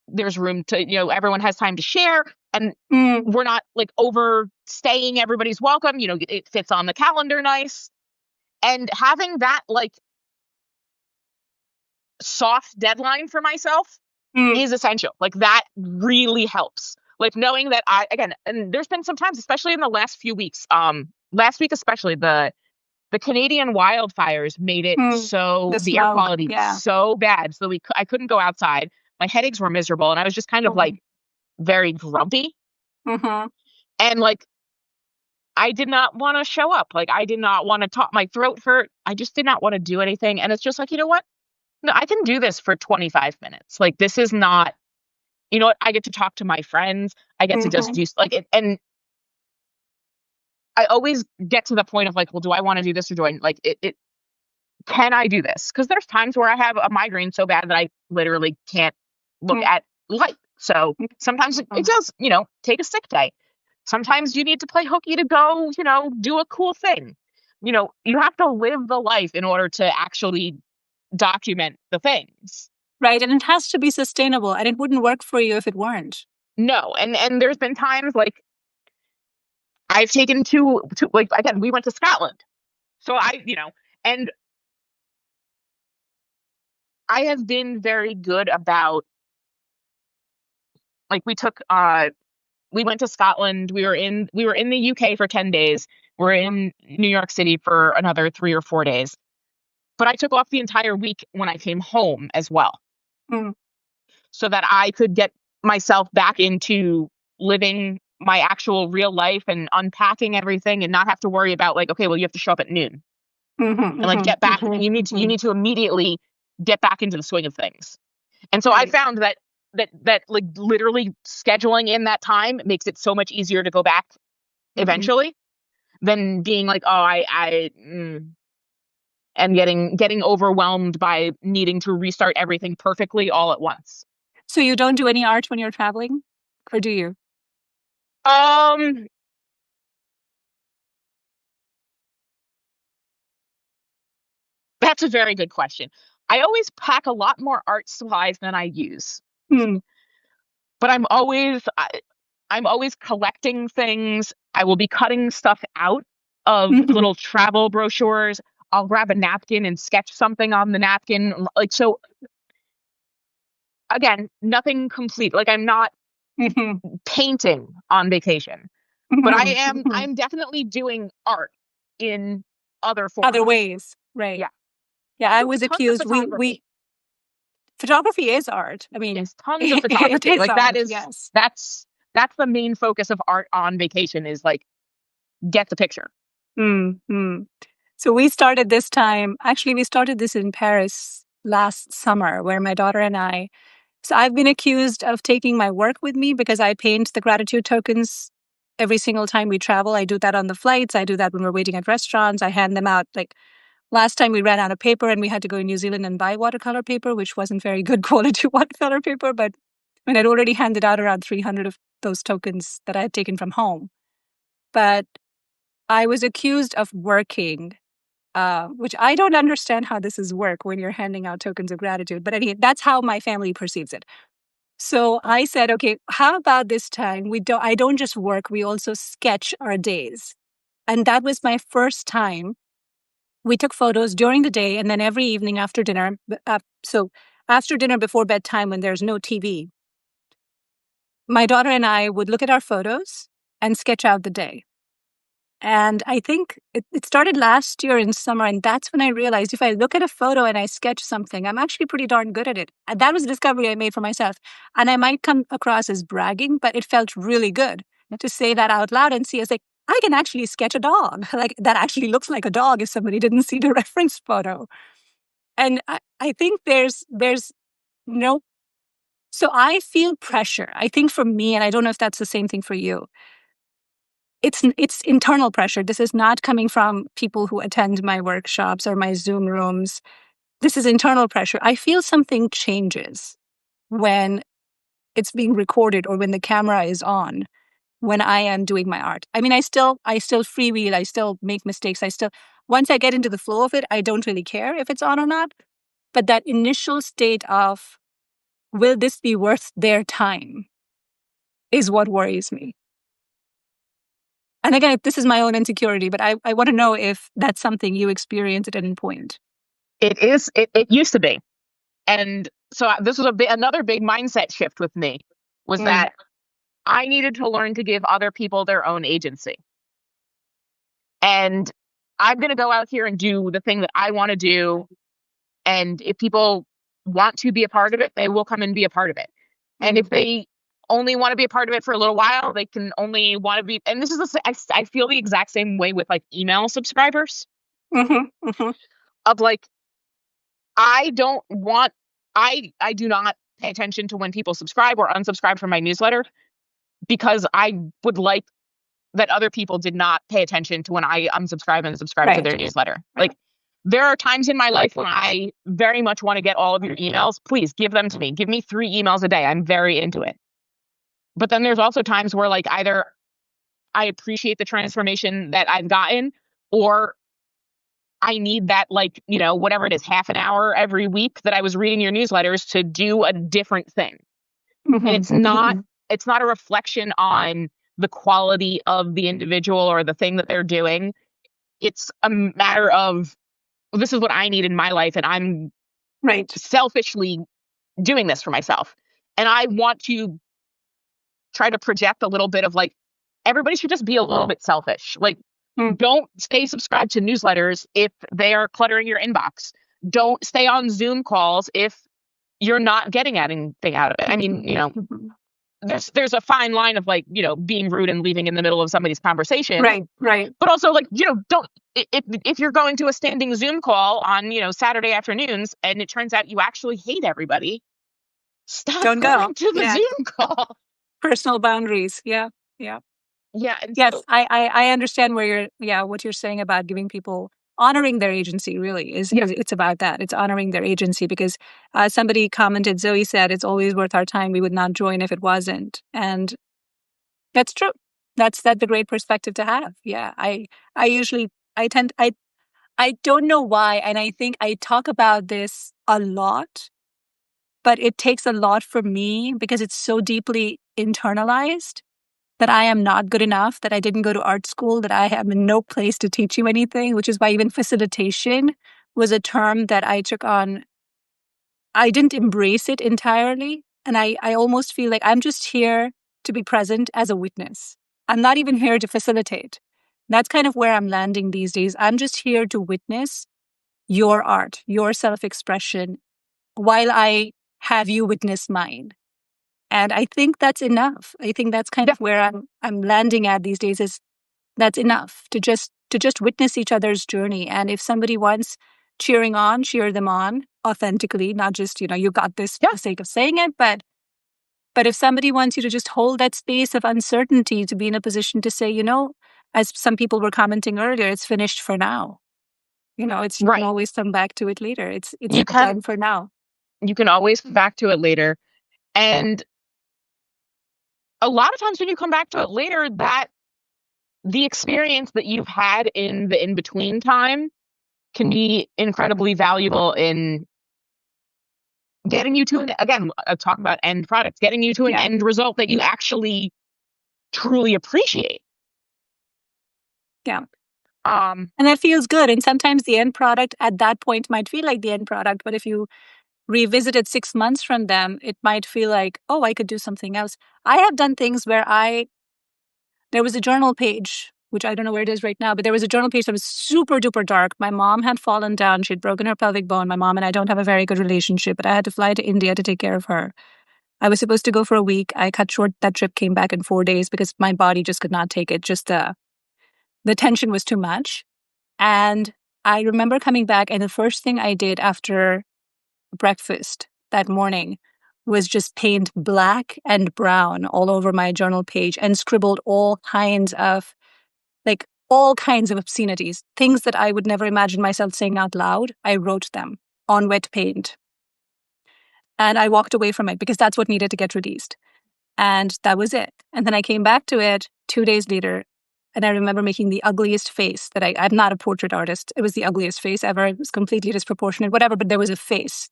there's room to, everyone has time to share and we're not like overstaying everybody's welcome. It fits on the calendar nice. And having that like soft deadline for myself is essential. Like that really helps. Like knowing that and there's been some times, especially in the last few weeks, last week especially, the Canadian wildfires made it so the air quality so bad. So I couldn't go outside. My headaches were miserable, and I was just kind of like very grumpy. And like I did not want to show up. Like I did not want to talk. My throat hurt. I just did not want to do anything. And it's just like, you know what? No, I can do this for 25 minutes. Like this is not, you know what? I get to talk to my friends. I get to just do like it. And I always get to the point of like, well, do I want to do this or do I like it? Can I do this? Because there's times where I have a migraine so bad that I literally can't look at light. So sometimes it does, take a sick day. Sometimes you need to play hooky to go, do a cool thing. You have to live the life in order to actually document the things. Right. And it has to be sustainable, and it wouldn't work for you if it weren't. No. And there's been times like I've taken to like, again, we went to Scotland. So and I have been very good about like we went to Scotland. We were in the UK for 10 days. We're in New York City for another 3 or 4 days. But I took off the entire week when I came home as well. So that I could get myself back into living my actual real life and unpacking everything and not have to worry about like, okay, well, you have to show up at noon and like get back. You need to immediately get back into the swing of things. And so I found that like literally scheduling in that time makes it so much easier to go back eventually than being like, and getting overwhelmed by needing to restart everything perfectly all at once. So you don't do any art when you're traveling, or do you? That's a very good question. I always pack a lot more art supplies than I use. But I'm always collecting things. I will be cutting stuff out of little travel brochures. I'll grab a napkin and sketch something on the napkin. Like, so again, nothing complete. Like I'm not painting on vacation, but I'm definitely doing art in other forms. Other ways. Right. Yeah. I was accused. Photography is art. I mean, yes, tons of photography. Like art, that's the main focus of art on vacation is like, get the picture. So we started this time. Actually, we started this in Paris last summer, where my daughter and I. So I've been accused of taking my work with me because I paint the gratitude tokens every single time we travel. I do that on the flights. I do that when we're waiting at restaurants. I hand them out. Like last time we ran out of paper and we had to go to New Zealand and buy watercolor paper, which wasn't very good quality watercolor paper. But I'd already handed out around 300 of those tokens that I had taken from home. But I was accused of working, which I don't understand how this is work when you're handing out tokens of gratitude. But anyway, that's how my family perceives it. So I said, okay, how about this time I don't just work, we also sketch our days. And that was my first time. We took photos during the day and then every evening after dinner. So after dinner before bedtime when there's no TV, my daughter and I would look at our photos and sketch out the day. And I think it started last year in summer. And that's when I realized if I look at a photo and I sketch something, I'm actually pretty darn good at it. And that was a discovery I made for myself. And I might come across as bragging, but it felt really good to say that out loud and see, I was like, I can actually sketch a dog. Like that actually looks like a dog if somebody didn't see the reference photo. And I think there's no, so I feel pressure. I think for me, and I don't know if that's the same thing for you, it's internal pressure. This is not coming from people who attend my workshops or my Zoom rooms. This is internal pressure. I feel something changes when it's being recorded or when the camera is on, when I am doing my art. I mean, I still freewheel, I still make mistakes. Once I get into the flow of it, I don't really care if it's on or not. But that initial state of, will this be worth their time, is what worries me. And again, this is my own insecurity, but I want to know if that's something you experienced at any point. It is. It used to be, and so this was another big mindset shift with me. Was that I needed to learn to give other people their own agency, and I'm going to go out here and do the thing that I want to do. And if people want to be a part of it, they will come and be a part of it. And if they only want to be a part of it for a little while, they can only want to be. And this is, I feel the exact same way with like email subscribers. Of like, I don't want, I do not pay attention to when people subscribe or unsubscribe from my newsletter because I would like that other people did not pay attention to when I unsubscribe and subscribe to their newsletter. Like, there are times in my life when I very much want to get all of your emails. Please give them to me. Give me 3 emails a day. I'm very into it. But then there's also times where like either I appreciate the transformation that I've gotten, or I need that, like, you know, whatever it is, half an hour every week that I was reading your newsletters to do a different thing. And it's not a reflection on the quality of the individual or the thing that they're doing. It's a matter of, well, this is what I need in my life, and I'm selfishly doing this for myself. And I want to try to project a little bit of like, everybody should just be a little bit selfish. Like, don't stay subscribed to newsletters if they are cluttering your inbox. Don't stay on Zoom calls if you're not getting anything out of it. I mean, you know, there's a fine line of like, you know, being rude and leaving in the middle of somebody's conversation. Right. But also, like, you know, don't, if you're going to a standing Zoom call on, you know, Saturday afternoons and it turns out you actually hate everybody, stop Don't going go to the Zoom call. Personal boundaries. Yeah. Yes, so, I understand what you're saying about giving people, honoring their agency. Really is it's about that. It's honoring their agency, because somebody commented, Zoe said, it's always worth our time. We would not join if it wasn't. And that's true. That's a great perspective to have. Yeah. I don't know why. And I think I talk about this a lot, but it takes a lot for me because it's so deeply internalized that I am not good enough, that I didn't go to art school, that I am in no place to teach you anything, which is why even facilitation was a term that I took on. I didn't embrace it entirely. And I almost feel like I'm just here to be present as a witness. I'm not even here to facilitate. That's kind of where I'm landing these days. I'm just here to witness your art, your self-expression, while I have you witness mine. And I think that's enough. I think that's kind of where I'm landing at these days, is that's enough to just witness each other's journey. And if somebody wants cheering on, cheer them on authentically, not just, you know, you got this for the sake of saying it, but if somebody wants you to just hold that space of uncertainty, to be in a position to say, you know, as some people were commenting earlier, it's finished for now. You know, you can always come back to it later. It's done for now. You can always come back to it later. And a lot of times when you come back to it later, that the experience that you've had in the in-between time can be incredibly valuable in getting you to again, talking about end products, getting you to an Yeah. end result that you actually truly appreciate. Yeah. Um, And that feels good. And sometimes the end product at that point might feel like the end product, but if you revisit it 6 months from them, it might feel like, oh, I could do something else. I have done things where there was a journal page, which I don't know where it is right now, but there was a journal page that was super duper dark. My mom had fallen down. She'd broken her pelvic bone. My mom and I don't have a very good relationship, but I had to fly to India to take care of her. I was supposed to go for a week. I cut short that trip, came back in 4 days because my body just could not take it. Just the tension was too much. And I remember coming back, and the first thing I did after breakfast that morning was just paint black and brown all over my journal page and scribbled all kinds of obscenities, things that I would never imagine myself saying out loud. I wrote them on wet paint. And I walked away from it because that's what needed to get released. And that was it. And then I came back to it 2 days later. And I remember making the ugliest face that I'm not a portrait artist. It was the ugliest face ever. It was completely disproportionate, whatever, but there was a face.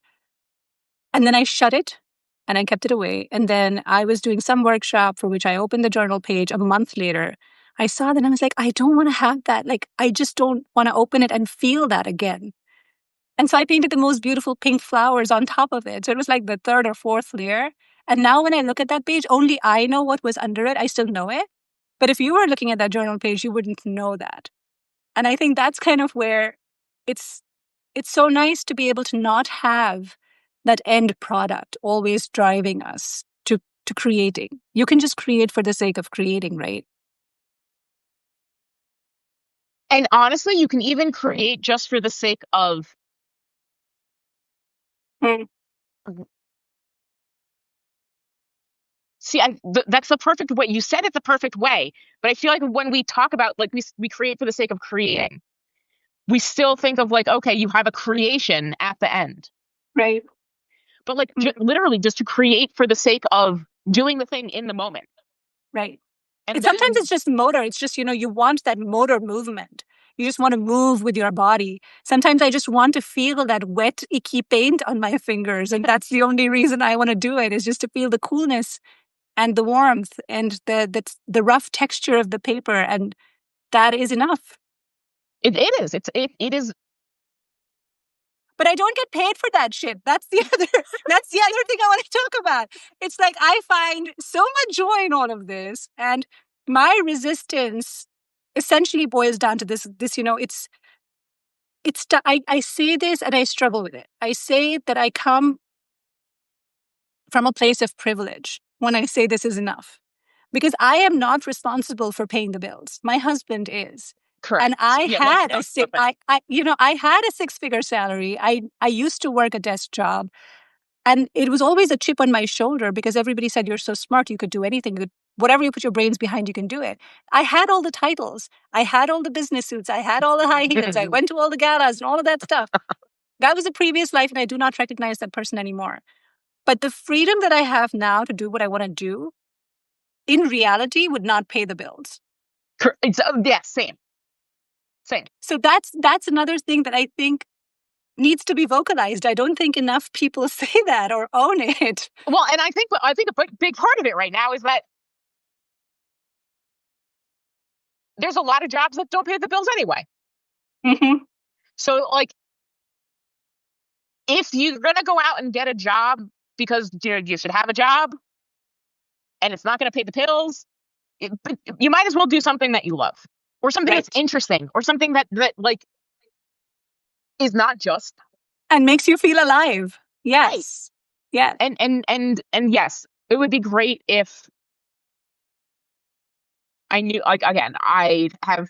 And then I shut it and I kept it away. And then I was doing some workshop for which I opened the journal page a month later. I saw that and I was like, I don't want to have that. Like, I just don't want to open it and feel that again. And so I painted the most beautiful pink flowers on top of it. So it was like the third or fourth layer. And now when I look at that page, only I know what was under it. I still know it. But if you were looking at that journal page, you wouldn't know that. And I think that's kind of where it's so nice to be able to not have that end product always driving us to creating. You can just create for the sake of creating, right? and honestly, you can even create just for the sake of Mm. see, that's the perfect way. You said it the perfect way, but I feel like when we talk about like we create for the sake of creating, we still think of like, okay, you have a creation at the end, Right. but like literally just to create for the sake of doing the thing in the moment. Right. And Sometimes then it's just motor. It's just, you want that motor movement. You just want to move with your body. Sometimes I just want to feel that wet, icky paint on my fingers. And that's the only reason I want to do it, is just to feel the coolness and the warmth and the rough texture of the paper. And that is enough. it is. But I don't get paid for that shit. That's the other thing I want to talk about. It's like I find so much joy in all of this. And my resistance essentially boils down to this, I say this and I struggle with it. I say that I come from a place of privilege when I say this is enough, because I am not responsible for paying the bills. My husband is. Correct. And I Yeah, had no, I had a six-figure salary. I used to work a desk job, and it was always a chip on my shoulder because everybody said, you're so smart, you could do anything. Whatever you put your brains behind, you can do it. I had all the titles. I had all the business suits. I had all the high heels. I went to all the galas and all of that stuff. That was a previous life, and I do not recognize that person anymore. But the freedom that I have now to do what I want to do, in reality, would not pay the bills. yeah, same. So that's another thing that I think needs to be vocalized. I don't think enough people say that or own it. Well, and I think a big part of it right now is that there's a lot of jobs that don't pay the bills anyway. Mm-hmm. So, like, if you're gonna go out and get a job because you should have a job, and it's not gonna pay the bills, you might as well do something that you love, or something Right. that's interesting, or something that like is not just And makes you feel alive. Yes. Right. Yeah. And yes, it would be great if I knew, like, again, I have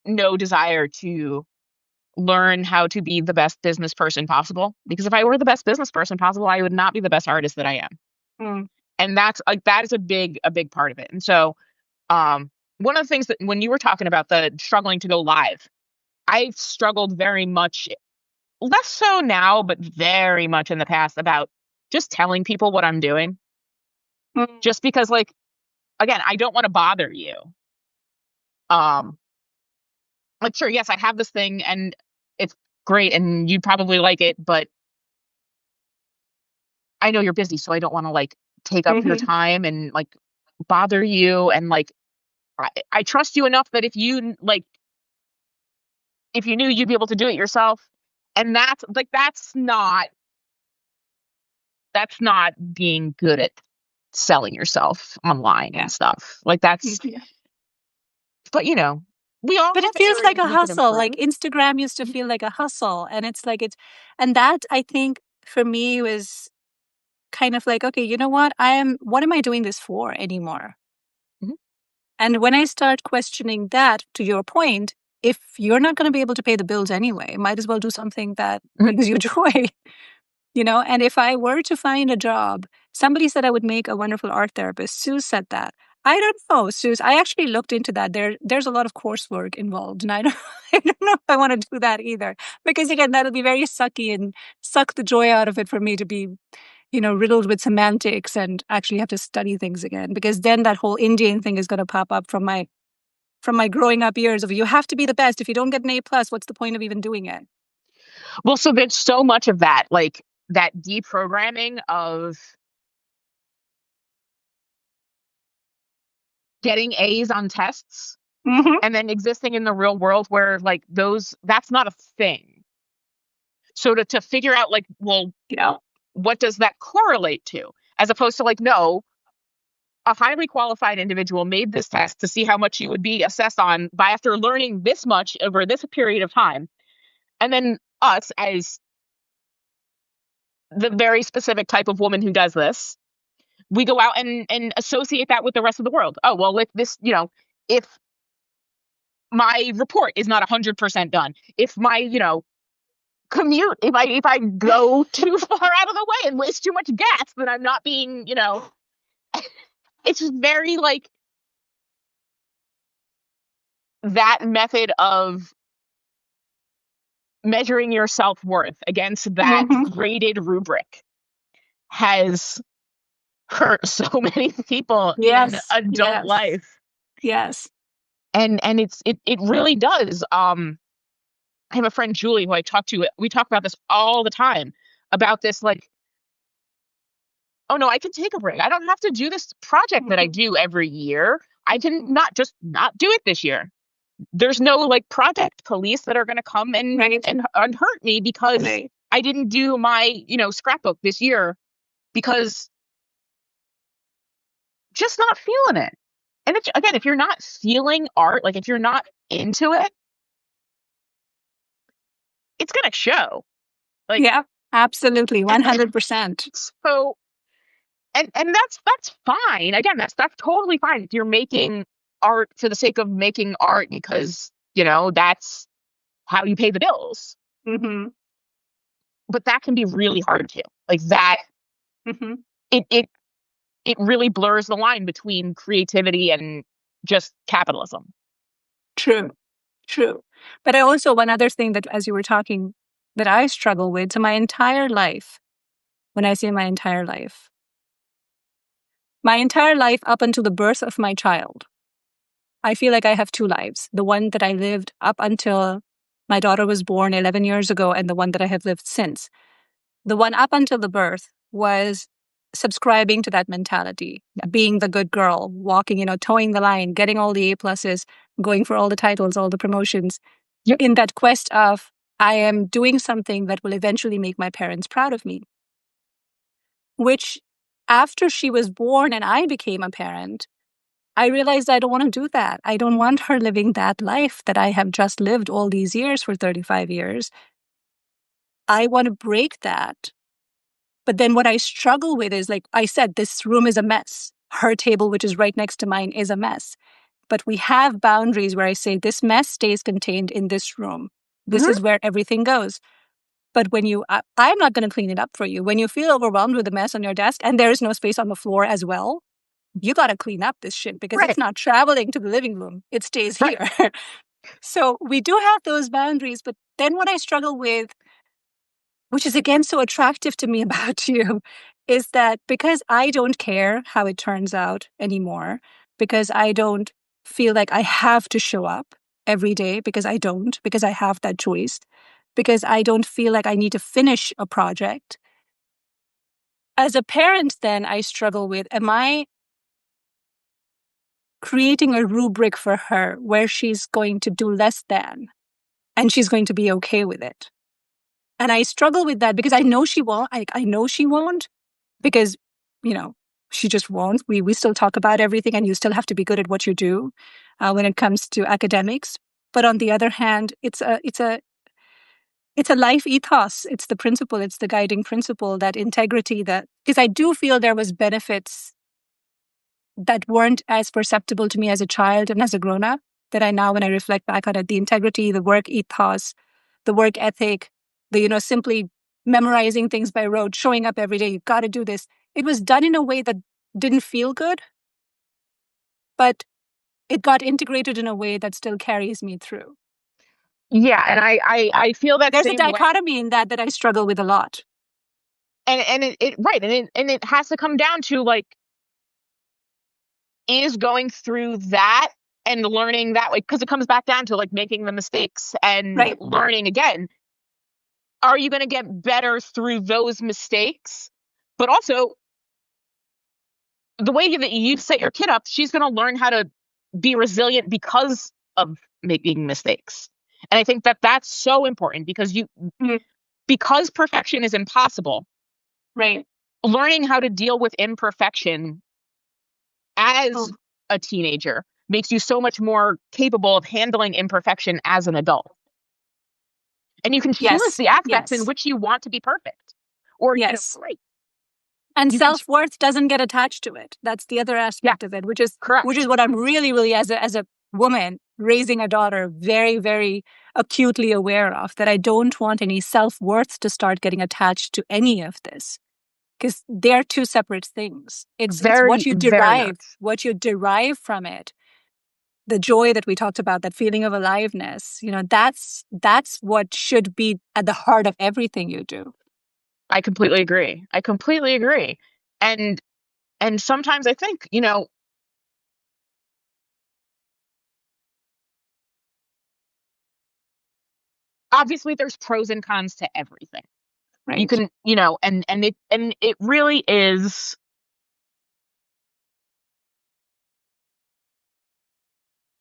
no desire to learn how to be the best business person possible, because if I were the best business person possible, I would not be the best artist that I am. Mm. And that's like, that is a big part of it. And so, one of the things that when you were talking about the struggling to go live, I've struggled very much, less so now, but very much in the past, about just telling people what I'm doing. Mm. Just because, like, again, I don't want to bother you. Like, sure, yes, I have this thing and it's great and you'd probably like it, but I know you're busy, so I don't want to like take up your Mm-hmm. time and like bother you. And like, I trust you enough that if you knew you'd be able to do it yourself. And that's like, that's not being good at selling yourself online Yeah. and stuff. Like that's, Mhm. but we all But have it feels like areas a we can hustle. Like improve. Instagram used to feel like a hustle. And it's like and that I think for me was kind of like, okay, you know what? What am I doing this for anymore? Mhm. And when I start questioning that, to your point, if you're not going to be able to pay the bills anyway, might as well do something that Mhm. brings you joy. And if I were to find a job, somebody said I would make a wonderful art therapist. Sue said that. I don't know, Sue. I actually looked into that. There's a lot of coursework involved, and I don't, I don't know if I want to do that either. Because again, that'll be very sucky and suck the joy out of it for me to be, riddled with semantics and actually have to study things again. Because then that whole Indian thing is going to pop up from my growing up years of you have to be the best. If you don't get an A+, what's the point of even doing it? Well, so there's so much of that, like that deprogramming of getting A's on tests Mm-hmm. and then existing in the real world where like that's not a thing. So to figure out like, well, what does that correlate to? As opposed to like, no, a highly qualified individual made this test to see how much you would be assessed on by after learning this much over this period of time. And then us as the very specific type of woman who does this, we go out and associate that with the rest of the world. Oh, well, if this, if my report is not 100% done, if my, commute, if I go too far out of the way and waste too much gas, then I'm not being, it's just very like that method of measuring your self-worth against that Mm-hmm. graded rubric has hurt so many people in Yes. adult Yes. life. Yes. And it really does. I have a friend Julie who I talk to. We talk about this all the time about this like, oh no, I can take a break. I don't have to do this project that I Mhm. do every year. I can not do it this year. There's no like project police that are going to come and, Right. and hurt me because Right. I didn't do my, scrapbook this year because just not feeling it. And again, if you're not feeling art, like if you're not into it, it's going to show. Like, Yeah. Absolutely. and 100%. so, and that's fine. Again, that's totally fine if you're making art for the sake of making art because, that's how you pay the bills. Mm-hmm. But that can be really hard too. Like that, Mm-hmm. it really blurs the line between creativity and just capitalism. True. True. But I also, one other thing that as you were talking, that I struggle with, so my entire life, when I say my entire life up until the birth of my child, I feel like I have two lives. The one that I lived up until my daughter was born 11 years ago, and the one that I have lived since. The one up until the birth was subscribing to that mentality, being the good girl, walking, towing the line, getting all the A+, going for all the titles, all the promotions, Yep. in that quest of, I am doing something that will eventually make my parents proud of me. Which, after she was born and I became a parent, I realized I don't want to do that. I don't want her living that life that I have just lived all these years for 35 years. I want to break that. But then what I struggle with is, like I said, this room is a mess. Her table, which is right next to mine, is a mess. But we have boundaries where I say this mess stays contained in this room. This Mhm. is where everything goes. But when I'm not going to clean it up for you. When you feel overwhelmed with the mess on your desk and there is no space on the floor as well, you got to clean up this shit because it's Right. not traveling to the living room. It stays Right. here. So we do have those boundaries. But then what I struggle with, which is again so attractive to me about you, is that because I don't care how it turns out anymore, because I don't feel like I have to show up every day, because I have that choice, because I don't feel like I need to finish a project. As a parent, then I struggle with, am I creating a rubric for her where she's going to do less than and she's going to be okay with it? And I struggle with that because I know she won't. I know she won't, because, she just won't. We still talk about everything, and you still have to be good at what you do when it comes to academics. But on the other hand, it's a life ethos. It's the principle. It's the guiding principle, that integrity. That, because I do feel there was benefits that weren't as perceptible to me as a child and as a grown up, that I now, when I reflect back on it, the integrity, the work ethos, the work ethic, the simply memorizing things by rote, showing up every day. You got to do this. It was done in a way that didn't feel good, but it got integrated in a way that still carries me through. Yeah, and I feel that there's same a dichotomy in that I struggle with a lot. And it right, and it has to come down to, like, is going through that and learning that way, because it comes back down to, like, making the mistakes and learning again. Are you going to get better through those mistakes? But also, the way that you set your kid up, she's going to learn how to be resilient because of making mistakes. And I think that that's so important, because because perfection is impossible. Right. Learning how to deal with imperfection as a teenager makes you so much more capable of handling imperfection as an adult. And you can choose the aspects in which you want to be perfect. Or, right. And self-worth doesn't get attached to it. That's the other aspect of it, which is correct. Which is what I'm really, really, as a woman raising a daughter, very, very acutely aware of, that I don't want any self-worth to start getting attached to any of this, because they're two separate things. It's what you derive from it. The joy that we talked about, that feeling of aliveness, that's what should be at the heart of everything you do. I completely agree. And sometimes I think, obviously there's pros and cons to everything. Right. You can, and it really is.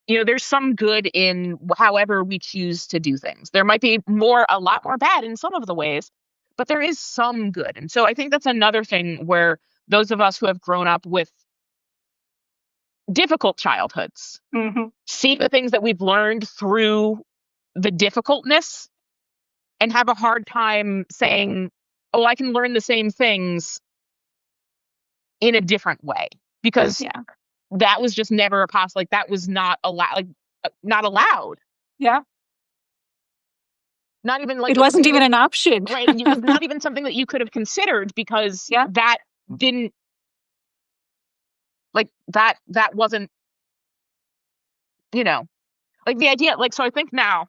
There's some good in however we choose to do things. There might be a lot more bad in some of the ways, but there is some good. And so I think that's another thing where those of us who have grown up with difficult childhoods see the things that we've learned through the difficultness and have a hard time saying, oh, I can learn the same things in a different way, because that was just never a possible, like, that was not allowed, not allowed. Yeah. Not even, like, it wasn't even an option. Right. It was not even something that you could have considered, because that didn't, like, that wasn't, like, the idea, like, so I think now,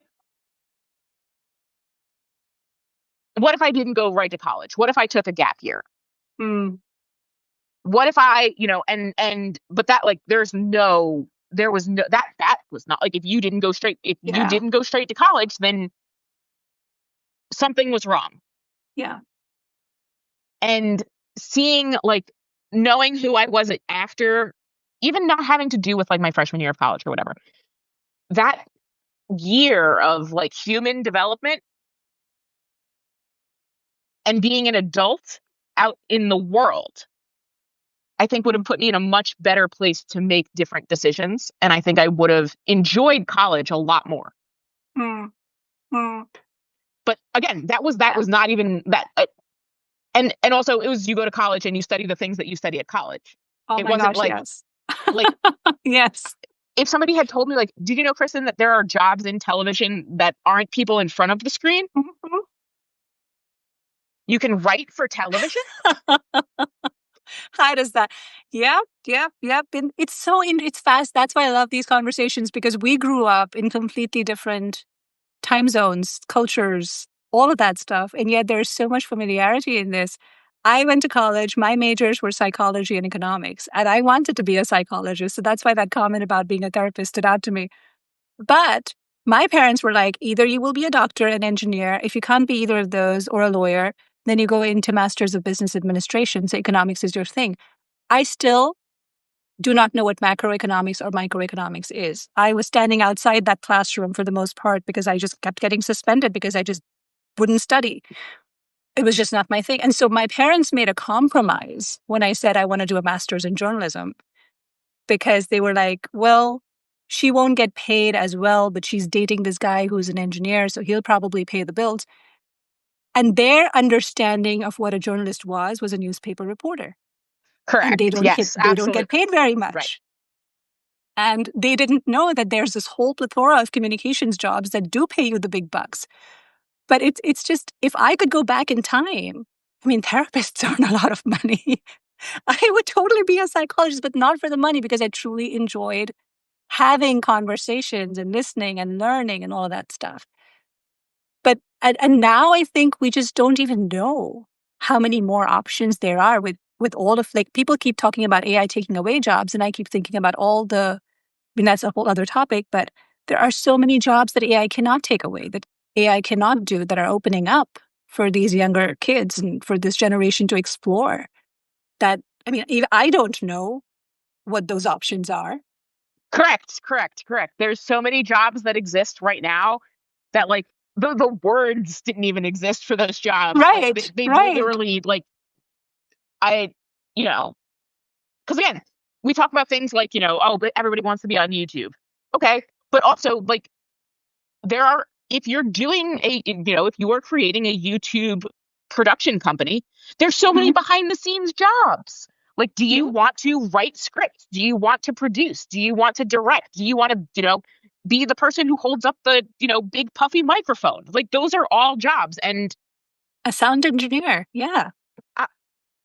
what if I didn't go right to college? What if I took a gap year? What if I, but that, like, there was no, that was not, like, if you didn't go straight to college, then something was wrong. Yeah. And seeing, like, knowing who I was after, even not having to do with, like, my freshman year of college or whatever, that year of, like, human development and being an adult out in the world, I think would have put me in a much better place to make different decisions. And I think I would have enjoyed college a lot more. But again, that was not even that. And also, it was, you go to college and you study the things that you study at college. Oh, it wasn't like, yes. Like, yes. If somebody had told me, like, did you know, Kristin, that there are jobs in television that aren't people in front of the screen? You can write for television? How does that? Yeah. It's fast. That's why I love these conversations, because we grew up in completely different time zones, cultures, all of that stuff. And yet there's so much familiarity in this. I went to college. My majors were psychology and economics, and I wanted to be a psychologist. So that's why that comment about being a therapist stood out to me. But my parents were like, either you will be a doctor, an engineer. If you can't be either of those, or a lawyer, then you go into Masters of Business Administration. So economics is your thing. I still do not know what macroeconomics or microeconomics is. I was standing outside that classroom for the most part because I just kept getting suspended because I just wouldn't study. It was just not my thing. And so my parents made a compromise when I said I want to do a master's in journalism, because they were like, well, she won't get paid as well, but she's dating this guy who's an engineer, so he'll probably pay the bills. And their understanding of what a journalist was a newspaper reporter. And Correct. Yes, they don't absolutely. get paid very much. Right. And they didn't know that there's this whole plethora of communications jobs that do pay you the big bucks. But it's just, if I could go back in time, I mean, therapists earn a lot of money. I would totally be a psychologist, but not for the money, because I truly enjoyed having conversations and listening and learning and all that stuff. But and now I think we just don't even know how many more options there are with all of, like, people keep talking about AI taking away jobs, and I keep thinking about all the, I mean, that's a whole other topic, but there are so many jobs that AI cannot take away, that AI cannot do, that are opening up for these younger kids and for this generation to explore. That, I mean, I don't know what those options are. Correct. There's so many jobs that exist right now that, like, the words didn't even exist for those jobs. Like, Right, they right. literally, like, I, you know, because again, we talk about things like, oh, but everybody wants to be on YouTube. Okay. But also, like, if you're doing if you are creating a YouTube production company, there's so many Mhm. behind the scenes jobs. Like, do you Yeah. want to write scripts? Do you want to produce? Do you want to direct? Do you want to, be the person who holds up the, big puffy microphone? Like, those are all jobs. And A sound engineer. Yeah. I,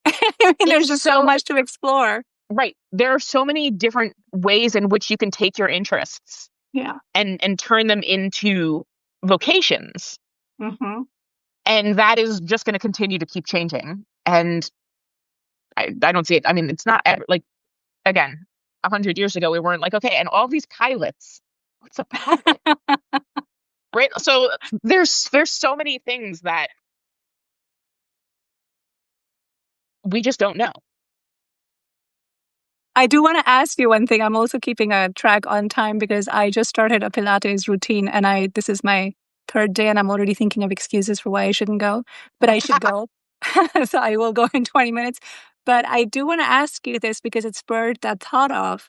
I mean, there's it's just so so, much to explore. right. There are so many different ways in which you can take your interests Yeah. and turn them into vocations. Mm-hmm. And that is just going to continue to keep changing. And I don't see it. I mean, it's not like, again, 100 years ago, we weren't like, okay, and all these pilots, what's a pilot? Right. So there's so many things that we just don't know. I do want to ask you one thing. I'm also keeping a track on time because I just started a Pilates routine, and this is my third day, and I'm already thinking of excuses for why I shouldn't go, but I should go. So I will go in 20 minutes. But I do want to ask you this because it spurred that thought of,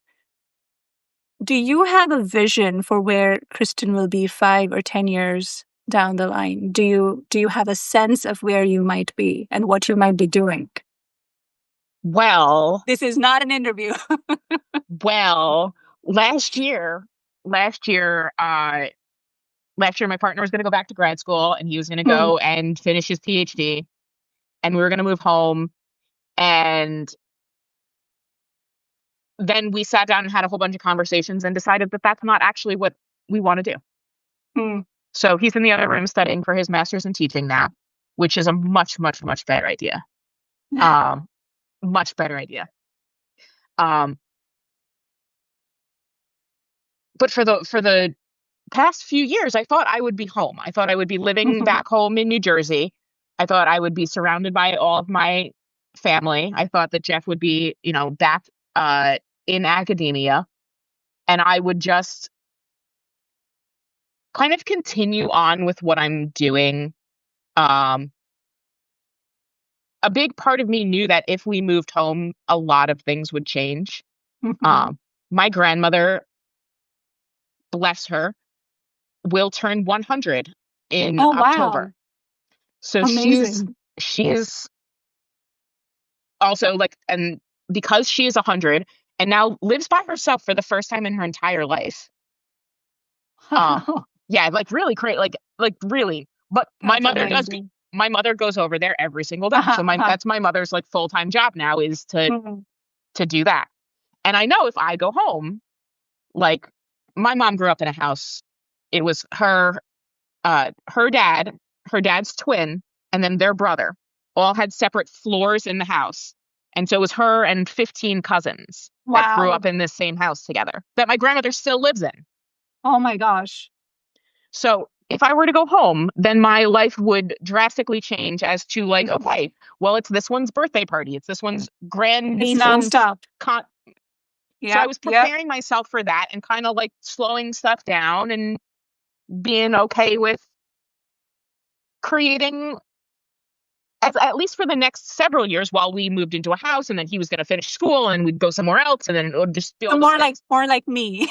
do you have a vision for where Kristin will be 5 or 10 years down the line? Do you have a sense of where you might be and what you might be doing? Well, This is not an interview. well, last year, last year, uh, last year, my partner was going to go back to grad school, and he was going to Hmm. go and finish his PhD, and we were going to move home. And then we sat down and had a whole bunch of conversations and decided that that's not actually what we want to do. Hmm. So he's in the other room studying for his master's in teaching now, which is a much, much, much better idea. Um, much better idea. Um, but for the past few years, I thought I would be home. I thought I would be living Mhm. back home in New Jersey. I thought I would be surrounded by all of my family. I thought that Jeff would be, back in academia, and I would just kind of continue on with what I'm doing. Um, a big part of me knew that if we moved home, a lot of things would change. Mhm. Um, my grandmother, bless her, will turn 100 in Oh, wow. October. So Amazing. she's also like, and because she is 100 and now lives by herself for the first time in her entire life. Uh, yeah, like really great, like really. But That's amazing. my mother goes over there every single day. Uh-huh, So uh-huh. that's my mother's like full-time job now, is to Mhm. do that. And I know if I go home, like, my mom grew up in a house. It was her dad, her dad's twin, and then their brother all had separate floors in the house. And so it was her and 15 cousins that grew up in this same house together that my grandmother still lives in. Oh my gosh. So if I were to go home, then my life would drastically change as to like, okay, well, it's this one's birthday party. It's this one's grandniece. It's nonstop. So I was preparing myself for that and kind of like slowing stuff down and being okay with creating, at least for the next several years while we moved into a house, and then he was going to finish school and we'd go somewhere else, and then it would just be more like me.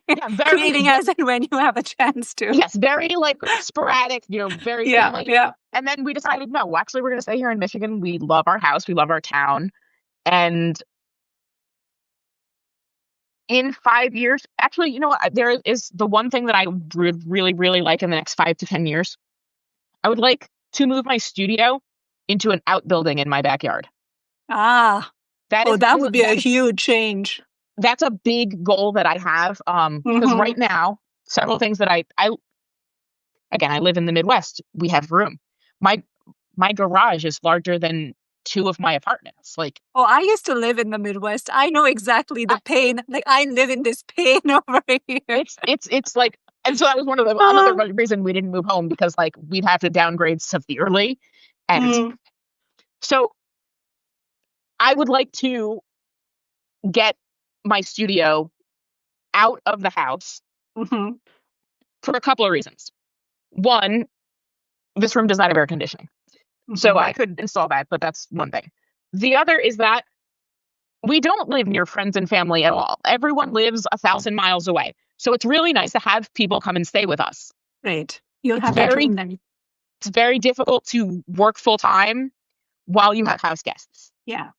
Yeah, creating as and when you have a chance to. Yes, very like sporadic, very family. Yeah. And then we decided, no, actually, we're going to stay here in Michigan. We love our house. We love our town. And in 5 years, actually, you know what? There is the one thing that I would really, really like in the next 5 to 10 years. I would like to move my studio into an outbuilding in my backyard. That would be a huge change. That's a big goal that I have. Because right now, several things that I live in the Midwest. We have room. My garage is larger than 2 of my apartments. Like, I used to live in the Midwest. I know exactly the pain. Like, I live in this pain over here. It's like, and so that was another reason we didn't move home, because like we'd have to downgrade severely. And so I would like to get my studio out of the house for a couple of reasons. One, this room does not have air conditioning. So I could install that, but that's one thing. The other is that we don't live near friends and family at all. Everyone lives 1,000 miles away. So it's really nice to have people come and stay with us. Right. You'll have that room then. It's very difficult to work full time while you have house guests. Yeah.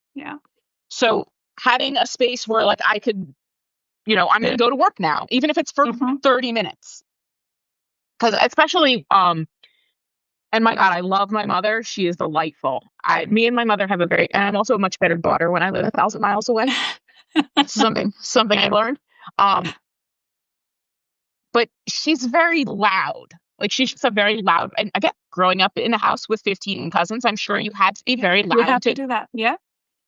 So having a space where like I could, I'm going to go to work now, even if it's for 30 minutes. Because especially, and my God, I love my mother. She is delightful. Me and my mother have and I'm also a much better daughter when I live 1,000 miles away. something I learned. But she's very loud. Like, she's just a very loud, and again, growing up in a house with 15 cousins, I'm sure you had to be very loud. You have to do that. Yeah.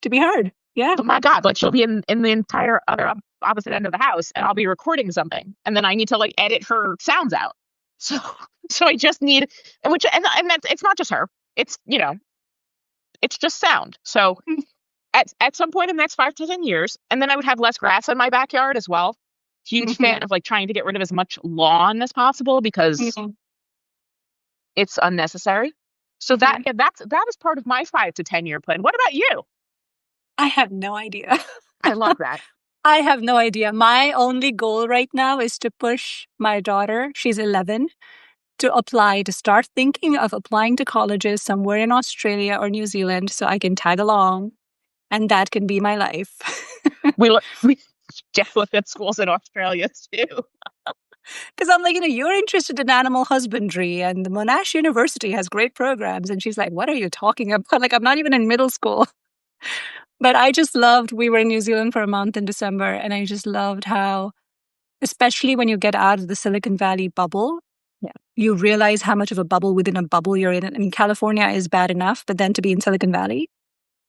To be heard. Yeah. Oh my God. Like, she'll be in the entire other opposite end of the house, and I'll be recording something, and then I need to like edit her sounds out. So I just need, and that's, it's not just her. It's, it's just sound. So at some point in the next 5 to 10 years, and then I would have less grass in my backyard as well. Huge fan of like trying to get rid of as much lawn as possible, because it's unnecessary. So that is part of my 5 to 10 year plan. What about you? I have no idea. I love that. I have no idea. My only goal right now is to push my daughter, she's 11, to start thinking of applying to colleges somewhere in Australia or New Zealand so I can tag along, and that can be my life. we just looked at schools in Australia too. Because I'm like, you're interested in animal husbandry, and the Monash University has great programs. And she's like, what are you talking about? Like, I'm not even in middle school. But I just loved, we were in New Zealand for a month in December, and I just loved how, especially when you get out of the Silicon Valley bubble, you realize how much of a bubble within a bubble you're in. I mean, California is bad enough, but then to be in Silicon Valley,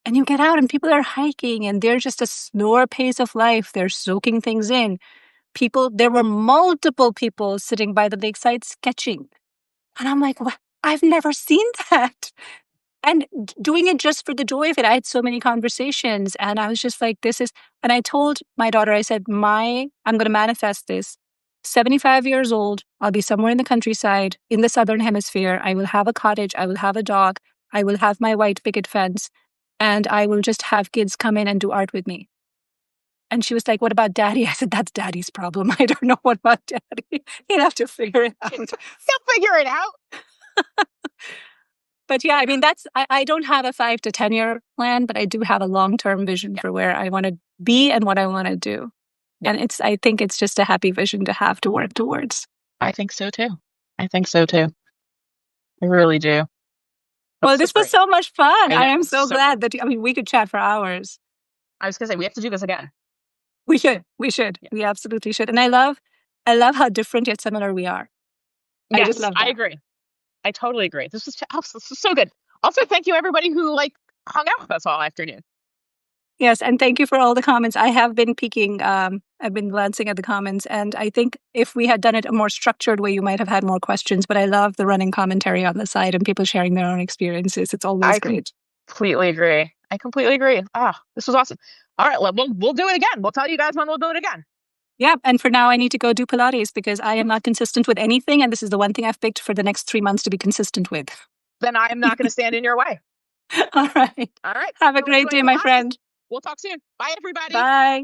and you get out and people are hiking, and they're just a slower pace of life. They're soaking things in. There were multiple people sitting by the lakeside sketching. And I'm like, what? I've never seen that. And doing it just for the joy of it. I had so many conversations, and I was just like, and I told my daughter, I said, I'm going to manifest this. 75 years old, I'll be somewhere in the countryside, in the Southern Hemisphere. I will have a cottage. I will have a dog. I will have my white picket fence, and I will just have kids come in and do art with me. And she was like, what about daddy? I said, that's daddy's problem. I don't know what about daddy. He'll have to figure it out. He'll figure it out. But yeah, I mean, I don't have a 5 to 10 year plan, but I do have a long-term vision for where I want to be and what I want to do. Yeah. And I think it's just a happy vision to have to work towards. I think so too. I really do. Well, this was so much fun. I am so glad that, we could chat for hours. I was going to say, we have to do this again. We should. Yeah. We absolutely should. And I love how different yet similar we are. I just love that. I agree. I totally agree. This is so good. Also, thank you everybody who hung out with us all afternoon. Yes, and thank you for all the comments. I have been peeking, I've been glancing at the comments, and I think if we had done it a more structured way, you might have had more questions, but I love the running commentary on the side and people sharing their own experiences. It's always great. Completely agree. I completely agree. This was awesome. All right, we'll do it again. We'll tell you guys when we'll do it again. Yeah, and for now, I need to go do Pilates because I am not consistent with anything, and this is the one thing I've picked for the next 3 months to be consistent with. Then I am not going to stand in your way. All right. All right. Have a great day, my friend. We'll talk soon. Bye, everybody. Bye.